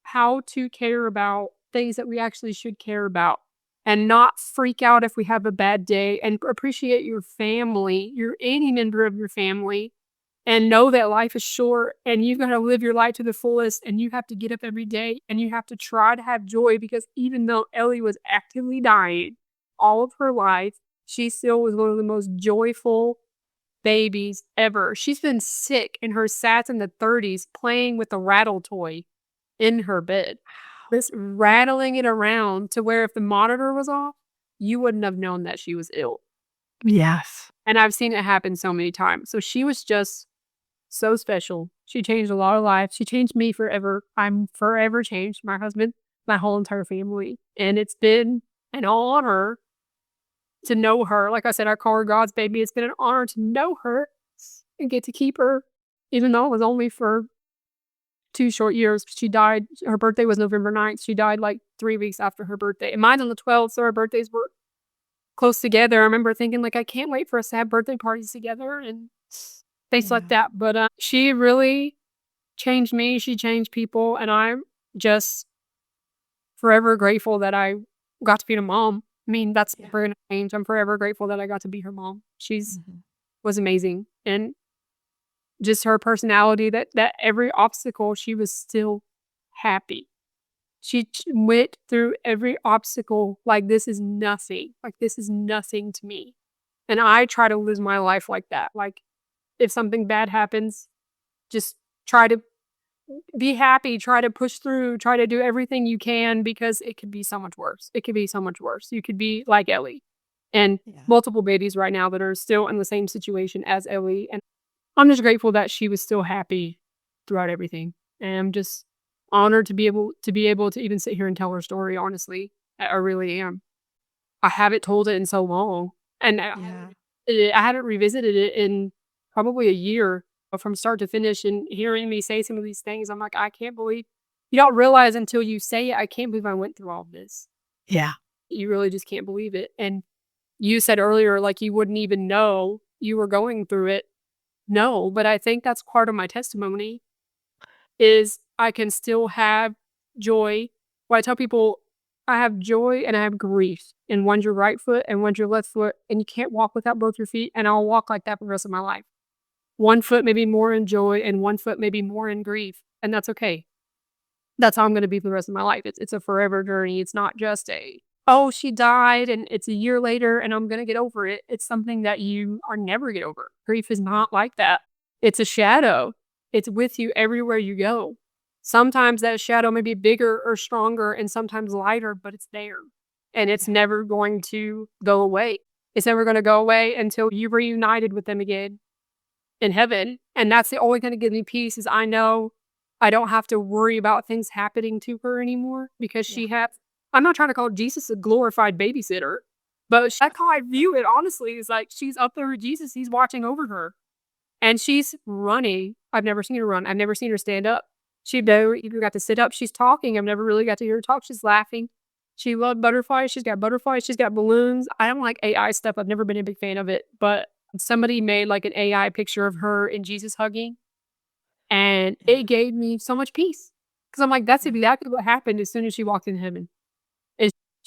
Speaker 3: how to care about things that we actually should care about and not freak out if we have a bad day, and appreciate your family, any member of your family, and know that life is short and you've got to live your life to the fullest, and you have to get up every day and you have to try to have joy, because even though Ellie was actively dying all of her life, she still was one of the most joyful babies ever. She's been sick in her sats in the 30s playing with a rattle toy in her bed. Just rattling it around to where if the monitor was off, you wouldn't have known that she was ill.
Speaker 2: Yes.
Speaker 3: And I've seen it happen so many times. So she was just so special. She changed a lot of lives. She changed me forever. I'm forever changed. My husband, my whole entire family. And it's been an honor to know her. Like I said, I call her God's baby. It's been an honor to know her and get to keep her, even though it was only for 2 short years. She died. Her birthday was November 9th. She died like 3 weeks after her birthday. And mine's on the 12th, so our birthdays were close together. I remember thinking, like, I can't wait for us to have birthday parties together and things like that. But she really changed me. She changed people. And I'm just forever grateful that I got to be a mom. I mean, that's never going to change. I'm forever grateful that I got to be her mom. She's was amazing. And just her personality, that every obstacle, she was still happy. She went through every obstacle like this is nothing. Like, this is nothing to me. And I try to live my life like that. Like, if something bad happens, just try to be happy, try to push through, try to do everything you can, because it could be so much worse. It could be so much worse. You could be like Ellie and multiple babies right now that are still in the same situation as Ellie. And I'm just grateful that she was still happy throughout everything. And I'm just honored to be able to even sit here and tell her story, honestly. I really am. I haven't told it in so long. And I hadn't revisited it in probably a year from start to finish, and hearing me say some of these things, I'm like, I can't believe you don't realize until you say it. I can't believe I went through all of this.
Speaker 2: Yeah.
Speaker 3: You really just can't believe it. And you said earlier, like, you wouldn't even know you were going through it. No, but I think that's part of my testimony is I can still have joy. Well, I tell people I have joy and I have grief, and one's your right foot and one's your left foot, and you can't walk without both your feet, and I'll walk like that for the rest of my life. One foot may be more in joy and one foot may be more in grief, and that's okay. That's how I'm going to be for the rest of my life. It's a forever journey. It's not just oh, she died and it's a year later and I'm going to get over it. It's something that you are never get over. Grief is not like that. It's a shadow. It's with you everywhere you go. Sometimes that shadow may be bigger or stronger and sometimes lighter, but it's there. And it's never going to go away. It's never going to go away until you're reunited with them again in heaven. And that's the only thing that gives me peace is I know I don't have to worry about things happening to her anymore because she has. I'm not trying to call Jesus a glorified babysitter, but that's how I view it, honestly, is like she's up there with Jesus. He's watching over her. And she's running. I've never seen her run. I've never seen her stand up. She never even got to sit up. She's talking. I've never really got to hear her talk. She's laughing. She loved butterflies. She's got butterflies. She's got balloons. I don't like AI stuff. I've never been a big fan of it. But somebody made like an AI picture of her and Jesus hugging. And it gave me so much peace. Because I'm like, that's exactly what happened as soon as she walked in heaven.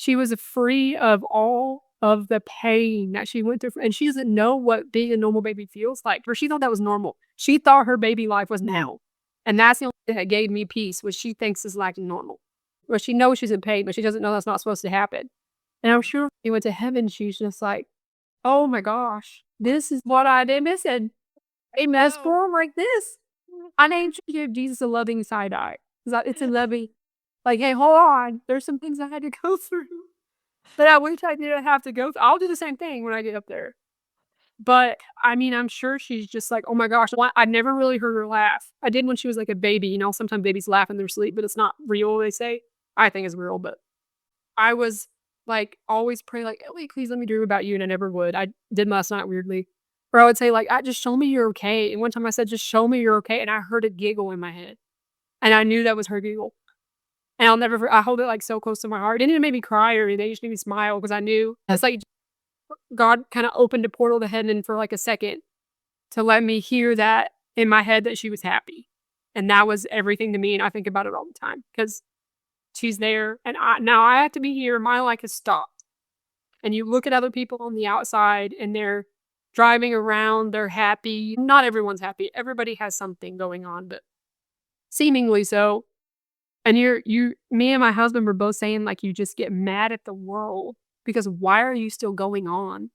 Speaker 3: She was free of all of the pain that she went through. And she doesn't know what being a normal baby feels like. For she thought that was normal. She thought her baby life was now. And that's the only thing that gave me peace, was she thinks is like normal. Well, she knows she's in pain, but she doesn't know that's not supposed to happen. And I'm sure when she went to heaven, she's just like, oh my gosh, this is what I did missing. A mess born like this. I need to give Jesus a loving side eye. It's a loving, like, hey, hold on. There's some things I had to go through that I wish I didn't have to go through. I'll do the same thing when I get up there. But, I mean, I'm sure she's just like, oh my gosh. I never really heard her laugh. I did when she was like a baby. You know, sometimes babies laugh in their sleep, but it's not real, they say. I think it's real, but I was like, always pray like, Ellie, please let me dream about you. And I never would. I did last night, weirdly. Or I would say like, just show me you're okay. And one time I said, just show me you're okay. And I heard a giggle in my head. And I knew that was her giggle. And I hold it like so close to my heart. It didn't make me cry or anything. It just made me smile because I knew it's like God kind of opened a portal to heaven for like a second to let me hear that in my head that she was happy. And that was everything to me. And I think about it all the time because she's there. And now I have to be here. My life has stopped. And you look at other people on the outside and they're driving around. They're happy. Not everyone's happy. Everybody has something going on, but seemingly so. And me and my husband were both saying like, you just get mad at the world because why are you still going on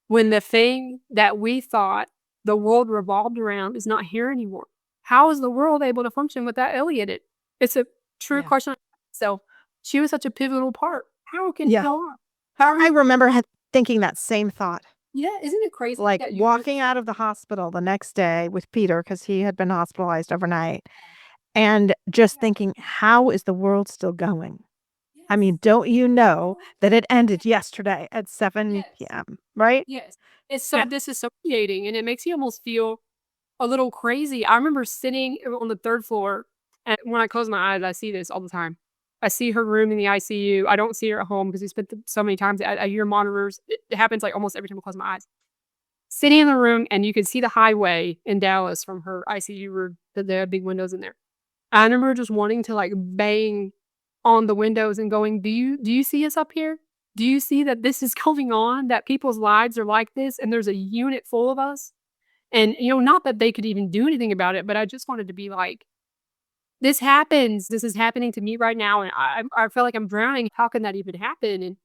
Speaker 3: when the thing that we thought the world revolved around is not here anymore? How is the world able to function without Ellie in it? It's a true question. So she was such a pivotal part. How can
Speaker 2: I remember thinking that same thought.
Speaker 3: Yeah, isn't it crazy?
Speaker 2: Like walking out of the hospital the next day with Peter because he had been hospitalized overnight. And just thinking, how is the world still going? I mean, don't you know that it ended yesterday at 7 p.m., right?
Speaker 3: Yes. It's so disassociating, and it makes you almost feel a little crazy. I remember sitting on the third floor, and when I close my eyes, I see this all the time. I see her room in the ICU. I don't see her at home because we spent so many times. I hear monitors. It happens like almost every time I close my eyes. Sitting in the room, and you can see the highway in Dallas from her ICU room. There are big windows in there. I remember just wanting to like bang on the windows and going, do you see us up here? Do you see that this is going on, that people's lives are like this and there's a unit full of us? And, you know, not that they could even do anything about it, but I just wanted to be like, this happens. This is happening to me right now. And I feel like I'm drowning. How can that even happen? And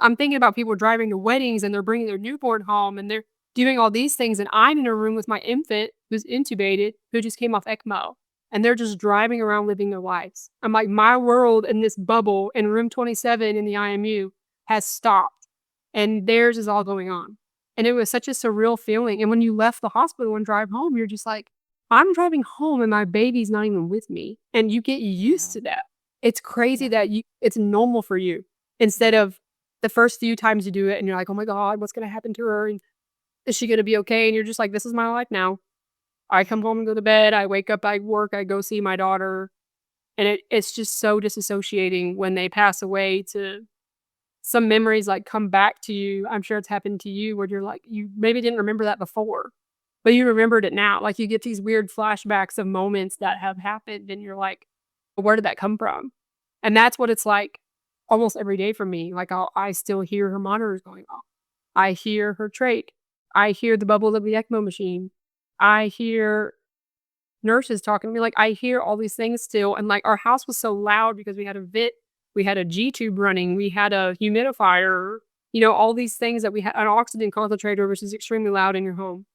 Speaker 3: I'm thinking about people driving to weddings and they're bringing their newborn home and they're doing all these things. And I'm in a room with my infant who's intubated, who just came off ECMO. And they're just driving around living their lives. I'm like, my world in this bubble in room 27 in the IMU has stopped. And theirs is all going on. And it was such a surreal feeling. And when you left the hospital and drive home, you're just like, I'm driving home and my baby's not even with me. And you get used to that. It's crazy that it's normal for you instead of the first few times you do it and you're like, oh my God, what's going to happen to her? And is she going to be okay? And you're just like, this is my life now. I come home and go to bed. I wake up, I work, I go see my daughter. And it's just so disassociating when they pass away to some memories like come back to you. I'm sure it's happened to you where you're like, you maybe didn't remember that before, but you remembered it now. Like you get these weird flashbacks of moments that have happened and you're like, where did that come from? And that's what it's like almost every day for me. Like I still hear her monitors going off. I hear her trach. I hear the bubble of the ECMO machine. I hear nurses talking to me. Like I hear all these things still. And like our house was so loud because we had a vent, we had a G-tube running, we had a humidifier, all these things that we had, an oxygen concentrator, which is extremely loud in your home.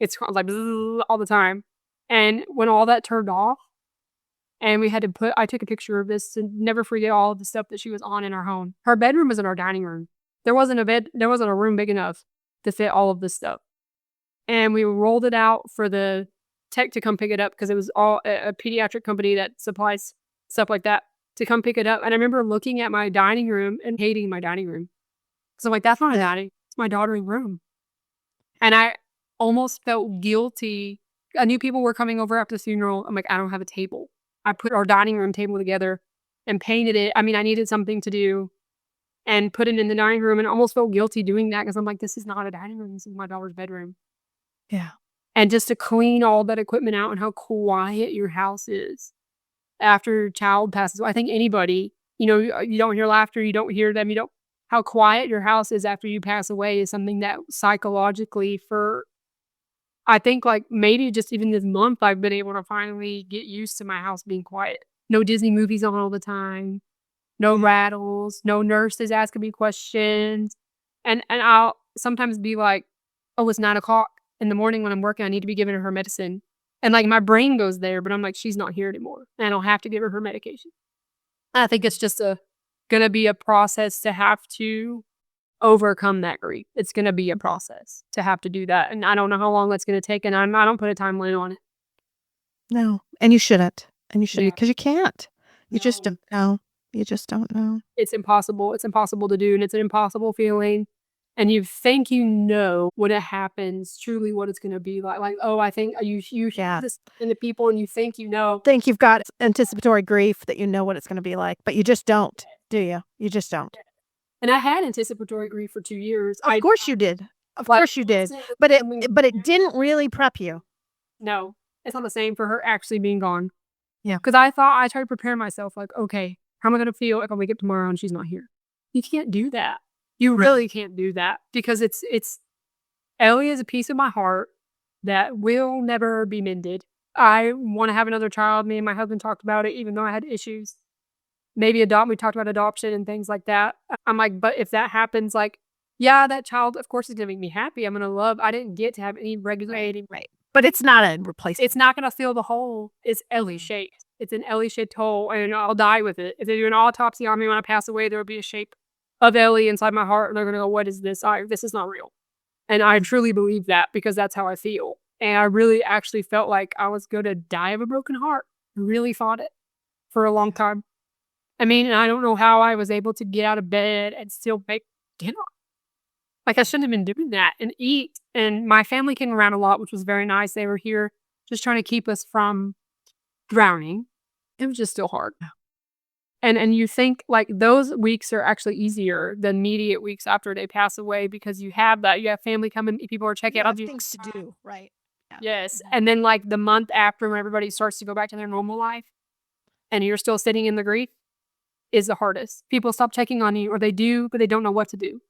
Speaker 3: It's like bzzz all the time. And when all that turned off, and I took a picture of this to never forget all of the stuff that she was on in our home. Her bedroom was in our dining room. There wasn't a room big enough to fit all of this stuff. And we rolled it out for the tech to come pick it up because it was all a pediatric company that supplies stuff like that to come pick it up. And I remember looking at my dining room and hating my dining room. So I'm like, that's not a dining, it's my daughter's room. And I almost felt guilty. I knew people were coming over after the funeral. I'm like, I don't have a table. I put our dining room table together and painted it. I mean, I needed something to do and put it in the dining room and almost felt guilty doing that because I'm like, this is not a dining room. This is my daughter's bedroom.
Speaker 2: Yeah.
Speaker 3: And just to clean all that equipment out and how quiet your house is after your child passes away. I think anybody, you don't hear laughter, you don't hear them, how quiet your house is after you pass away is something that psychologically I think like maybe just even this month I've been able to finally get used to my house being quiet. No Disney movies on all the time, no rattles, no nurses asking me questions. And I'll sometimes be like, oh, it's 9:00 in the morning when I'm working, I need to be giving her medicine. And like my brain goes there, but I'm like, she's not here anymore. And I don't have to give her medication. I think it's just gonna be a process to have to overcome that grief. It's going to be a process to have to do that. And I don't know how long that's going to take. And I don't put a timeline on it.
Speaker 2: No. And you shouldn't. Because you can't. You just don't know. You just don't know.
Speaker 3: It's impossible. It's impossible to do. And it's an impossible feeling. And you think when it happens, truly what it's going to be like. Like, oh, I think you hear this in the people and you think
Speaker 2: think you've got anticipatory grief that you know what it's going to be like. But you just don't, do you? You just don't.
Speaker 3: And I had anticipatory grief for 2 years.
Speaker 2: Of course you did. Of course you did. But it didn't really prep you.
Speaker 3: No, it's not the same for her actually being gone.
Speaker 2: Yeah.
Speaker 3: Because I tried to prepare myself like, okay, how am I going to feel if I wake up tomorrow and she's not here? You can't do that. You really can't do that because it's Ellie is a piece of my heart that will never be mended. I want to have another child. Me and my husband talked about it, even though I had issues. Maybe we talked about adoption and things like that. I'm like, but if that happens, like, yeah, that child, of course, is going to make me happy. I'm going to love. I didn't get to have any regulating.
Speaker 2: Right. But it's not a replacement.
Speaker 3: It's not going to fill the hole. It's Ellie shaped. It's an Ellie shaped hole, and I'll die with it. If they do an autopsy on me when I pass away, there will be a shape of Ellie inside my heart, and they're going to go, what is this? This is not real. And I truly believe that because that's how I feel. And I really actually felt like I was going to die of a broken heart. I really fought it for a long time. I mean, and I don't know how I was able to get out of bed and still make dinner. Like, I shouldn't have been doing that and eat. And my family came around a lot, which was very nice. They were here just trying to keep us from drowning. It was just still hard. And you think, like, those weeks are actually easier than immediate weeks after they pass away because you have that. You have family coming, people are checking out.
Speaker 2: Things to do, right?
Speaker 3: Yeah. Yes. And then, like, the month after when everybody starts to go back to their normal life and you're still sitting in the grief, is the hardest. People stop checking on you, or they do, but they don't know what to do.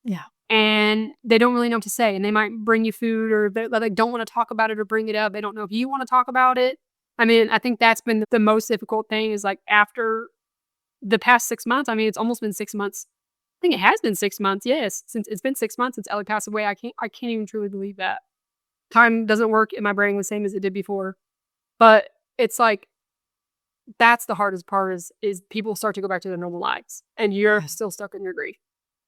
Speaker 2: Yeah.
Speaker 3: And they don't really know what to say. And they might bring you food, or they don't want to talk about it or bring it up. They don't know if you want to talk about it. I mean, I think that's been the most difficult thing is like after the past 6 months. I mean, it's almost been 6 months think it has been 6 months. Yes, since it's been 6 months since Ellie passed away. I can't even truly believe that. Time doesn't work in my brain the same as it did before. But it's like, that's the hardest part is people start to go back to their normal lives and you're still stuck in your grief.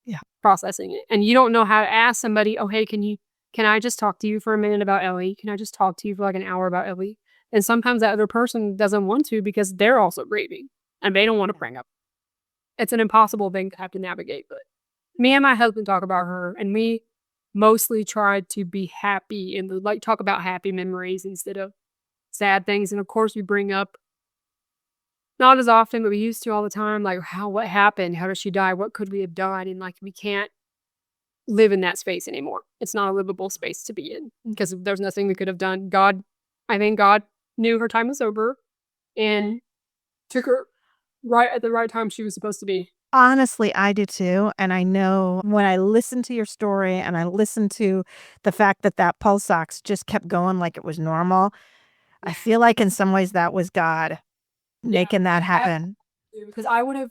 Speaker 2: Yeah.
Speaker 3: Processing it. And you don't know how to ask somebody, oh, hey, can I just talk to you for a minute about Ellie? Can I just talk to you for like an hour about Ellie? And sometimes that other person doesn't want to because they're also grieving and they don't want to bring up. It's an impossible thing to have to navigate. But me and my husband talk about her, and we mostly try to be happy and like talk about happy memories instead of sad things. And of course, we bring up, not as often, but we used to all the time, like what happened? How did she die? What could we have done? And like, we can't live in that space anymore. It's not a livable space to be in because there's nothing we could have done. I think God knew her time was over and took her right at the right time she was supposed to be.
Speaker 2: Honestly, I do too. And I know when I listen to your story and I listen to the fact that that pulse ox just kept going like it was normal, I feel like in some ways that was God making that happen.
Speaker 3: Because I would have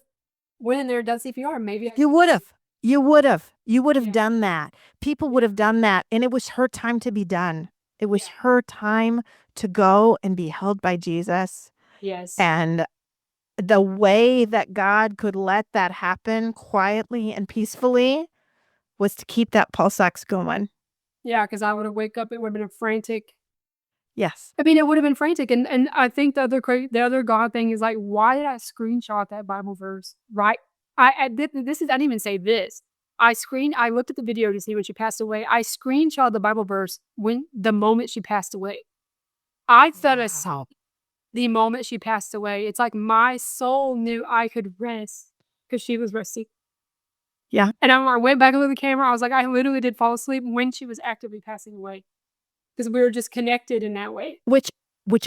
Speaker 3: went in there and done CPR. Maybe
Speaker 2: You would have. You would have. You would have
Speaker 3: Yeah.
Speaker 2: done that. People would have done that. And it was her time to be done. It was her time to go and be held by Jesus.
Speaker 3: Yes.
Speaker 2: And the way that God could let that happen quietly and peacefully was to keep that pulse ox going.
Speaker 3: Yeah, because I would have wake up, it would have been a frantic.
Speaker 2: Yes.
Speaker 3: I mean, it would have been frantic. And I think the other God thing is like, why did I screenshot that Bible verse? Right? I didn't even say this. I looked at the video to see when she passed away. I screenshot the Bible verse the moment she passed away. I thought I saw the moment she passed away. It's like my soul knew I could rest because she was resting.
Speaker 2: Yeah.
Speaker 3: And I went back and looked at the camera. I was like, I literally did fall asleep when she was actively passing away because we were just connected in that way.
Speaker 2: Which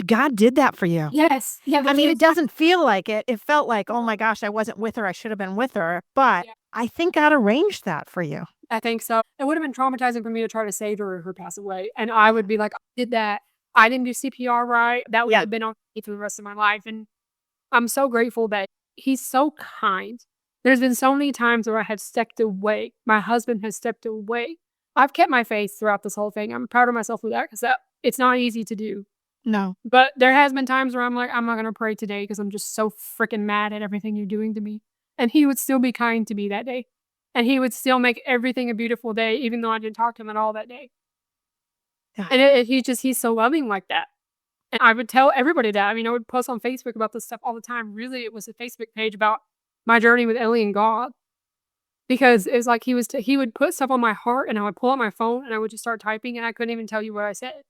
Speaker 2: God did that for you.
Speaker 3: Yes. Yeah.
Speaker 2: I mean, it doesn't feel like it. It felt like, oh my gosh, I wasn't with her. I should have been with her. But I think God arranged that for you.
Speaker 3: I think so. It would have been traumatizing for me to try to save her or her pass away. And I would be like, I did that. I didn't do CPR right. That would have been on me for the rest of my life. And I'm so grateful that he's so kind. There's been so many times where I have stepped away. My husband has stepped away. I've kept my faith throughout this whole thing. I'm proud of myself for that because it's not easy to do.
Speaker 2: No.
Speaker 3: But there has been times where I'm like, I'm not going to pray today because I'm just so freaking mad at everything you're doing to me. And he would still be kind to me that day. And he would still make everything a beautiful day, even though I didn't talk to him at all that day.
Speaker 2: Yeah.
Speaker 3: And he's so loving like that. And I would tell everybody that. I mean, I would post on Facebook about this stuff all the time. Really, it was a Facebook page about my journey with Ellie and God. Because it was like he would put stuff on my heart and I would pull out my phone and I would just start typing and I couldn't even tell you what I said.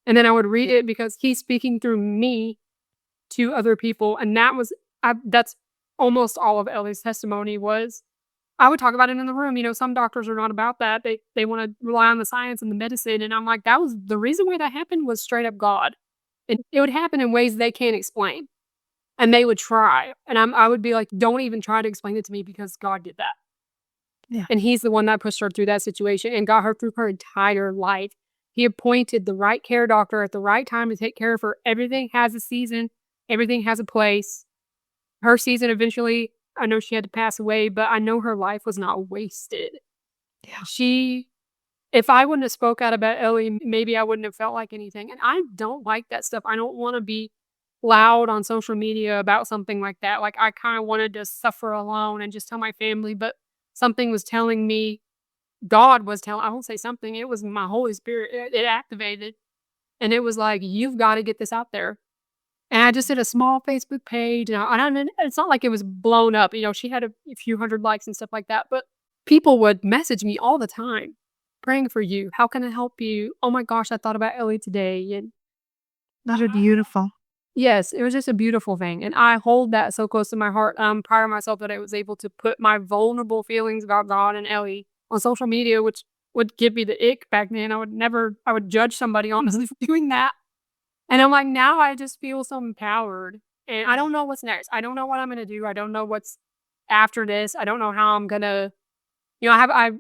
Speaker 3: And then I would read it because he's speaking through me to other people. And that's almost all of Ellie's testimony was. I would talk about it in the room. You know, some doctors are not about that. They want to rely on the science and the medicine. And I'm like, that was the reason why that happened was straight up God. And it would happen in ways they can't explain. And they would try. And I would be like, don't even try to explain it to me because God did that.
Speaker 2: Yeah.
Speaker 3: And he's the one that pushed her through that situation and got her through her entire life. He appointed the right care doctor at the right time to take care of her. Everything has a season. Everything has a place. Her season eventually, I know she had to pass away, but I know her life was not wasted.
Speaker 2: Yeah.
Speaker 3: If I wouldn't have spoke out about Ellie, maybe I wouldn't have felt like anything. And I don't like that stuff. I don't want to be loud on social media about something like that. Like I kind of wanted to suffer alone and just tell my family, but something was telling me, I won't say something, it was my Holy Spirit. It activated. And it was like, you've got to get this out there. And I just did a small Facebook page. And it's not like it was blown up. You know, she had a few hundred likes and stuff like that. But people would message me all the time, praying for you. How can I help you? Oh my gosh, I thought about Ellie today. And
Speaker 2: That are beautiful.
Speaker 3: yes, it was just a beautiful thing. And I hold that so close to my heart. I'm proud of myself that I was able to put my vulnerable feelings about God and Ellie on social media, which would give me the ick back then. I would judge somebody honestly for doing that. And I'm like, now I just feel so empowered. And I don't know what's next. I don't know what I'm going to do. I don't know what's after this. I don't know how I'm going to, I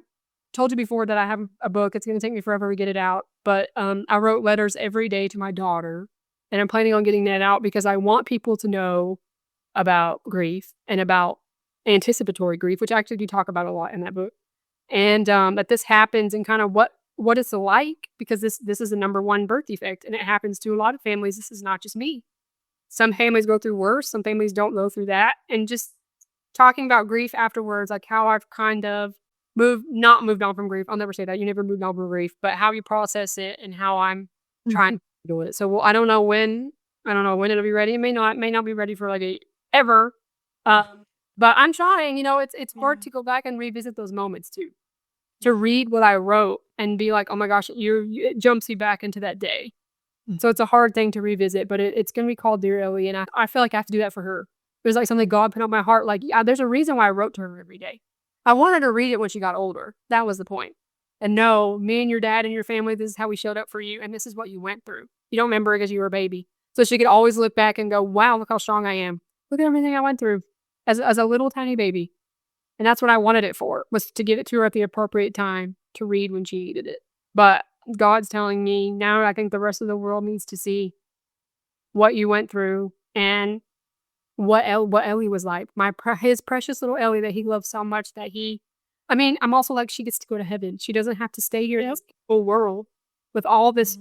Speaker 3: told you before that I have a book. It's going to take me forever to get it out. But I wrote letters every day to my daughter. And I'm planning on getting that out because I want people to know about grief and about anticipatory grief, which I actually do talk about a lot in that book. And that this happens and kind of what it's like, because this is the number one birth defect, and it happens to a lot of families. This is not just me. Some families go through worse, some families don't go through that. And just talking about grief afterwards, like how I've kind of not moved on from grief. I'll never say that. You never moved on from grief, but how you process it and how I'm trying to do it. So I don't know when it'll be ready. It may not be ready for like ever. But I'm trying, it's hard to go back and revisit those moments too. To read what I wrote and be like, oh my gosh, it jumps you back into that day. So it's a hard thing to revisit, but it's going to be called Dear Ellie. And I feel like I have to do that for her. It was like something God put on my heart. Like, yeah, there's a reason why I wrote to her every day. I wanted her to read it when she got older. That was the point. And no, me and your dad and your family, this is how we showed up for you. And this is what you went through. You don't remember it because you were a baby. So she could always look back and go, wow, look how strong I am. Look at everything I went through as a little tiny baby. And that's what I wanted it for, was to give it to her at the appropriate time to read when she needed it. But God's telling me now, I think the rest of the world needs to see what you went through and what Ellie was like. His precious little Ellie that he loves so much that I'm also like, she gets to go to heaven. She doesn't have to stay here in this whole world with all this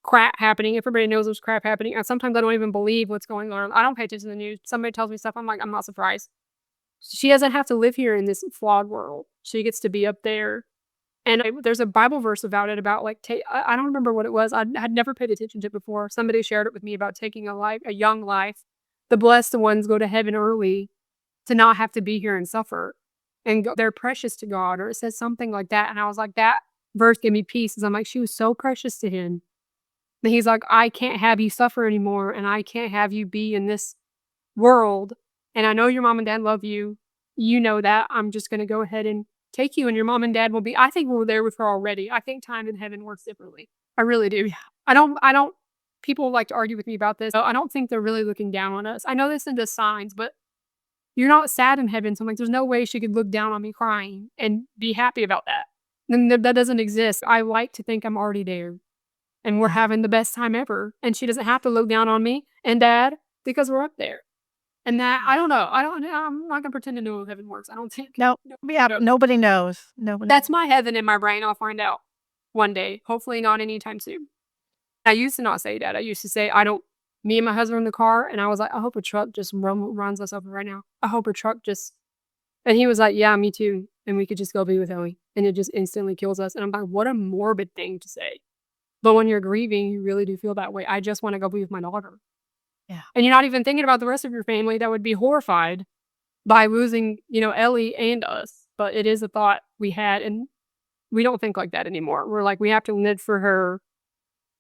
Speaker 3: crap happening. Everybody knows there's crap happening. And sometimes I don't even believe what's going on. I don't pay attention to the news. Somebody tells me stuff, I'm like, I'm not surprised. She doesn't have to live here in this flawed world. She gets to be up there. And there's a Bible verse about it, about like, I don't remember what it was. I had never paid attention to it before. Somebody shared it with me about taking a young life. The blessed ones go to heaven early to not have to be here and suffer. And they're precious to God, or it says something like that. And I was like, that verse gave me peace. Because I'm like, she was so precious to him. And he's like, I can't have you suffer anymore. And I can't have you be in this world. And I know your mom and dad love you. You know that. I'm just going to go ahead and take you, and your mom and dad will be, I think we're there with her already. I think time in heaven works differently. I really do. Yeah. I don't, people like to argue with me about this. I don't think they're really looking down on us. I know this into signs, but you're not sad in heaven. So I'm like, there's no way she could look down on me crying and be happy about that. And that doesn't exist. I like to think I'm already there and we're having the best time ever. And she doesn't have to look down on me and dad because we're up there. And that, I don't know. I'm not going to pretend to know how heaven works. I don't think.
Speaker 2: No, yeah, nobody knows.
Speaker 3: That's my heaven in my brain. I'll find out one day. Hopefully not anytime soon. I used to not say that. I used to say, me and my husband in the car, and I was like, I hope a truck just runs us over right now. I hope a truck and he was like, yeah, me too. And we could just go be with Ellie. And it just instantly kills us. And I'm like, what a morbid thing to say. But when you're grieving, you really do feel that way. I just want to go be with my daughter.
Speaker 2: Yeah.
Speaker 3: And you're not even thinking about the rest of your family that would be horrified by losing, Ellie and us. But it is a thought we had, and we don't think like that anymore. We're like, we have to live for her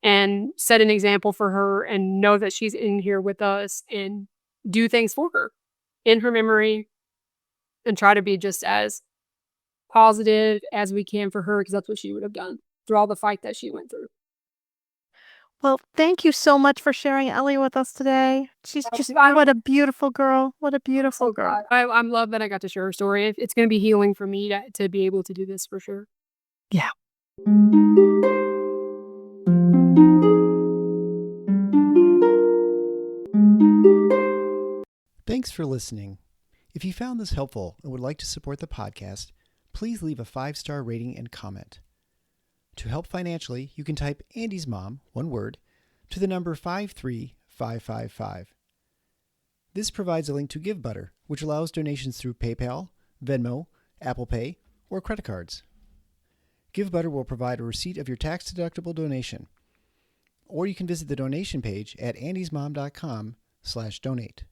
Speaker 3: and set an example for her and know that she's in here with us and do things for her in her memory and try to be just as positive as we can for her, because that's what she would have done through all the fight that she went through.
Speaker 2: Well, thank you so much for sharing Ellie with us today. She's just, what a beautiful girl. What a beautiful girl.
Speaker 3: I'm love that I got to share her story. It's going to be healing for me to be able to do this for sure.
Speaker 2: Yeah.
Speaker 1: Thanks for listening. If you found this helpful and would like to support the podcast, please leave a 5-star rating and comment. To help financially, you can type Andy's Mom, one word, to the number 53555. This provides a link to GiveButter, which allows donations through PayPal, Venmo, Apple Pay, or credit cards. GiveButter will provide a receipt of your tax-deductible donation, or you can visit the donation page at andysmom.com/donate.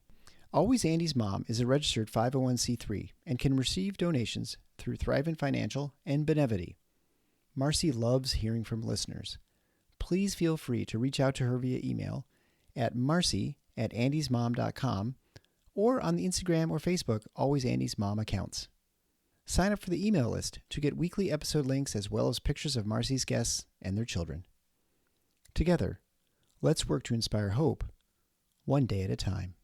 Speaker 1: Always Andy's Mom is a registered 501c3 and can receive donations through Thrivent Financial and Benevity. Marcy loves hearing from listeners. Please feel free to reach out to her via email at marcy@andysmom.com or on the Instagram or Facebook Always Andy's Mom accounts. Sign up for the email list to get weekly episode links as well as pictures of Marcy's guests and their children. Together, let's work to inspire hope, one day at a time.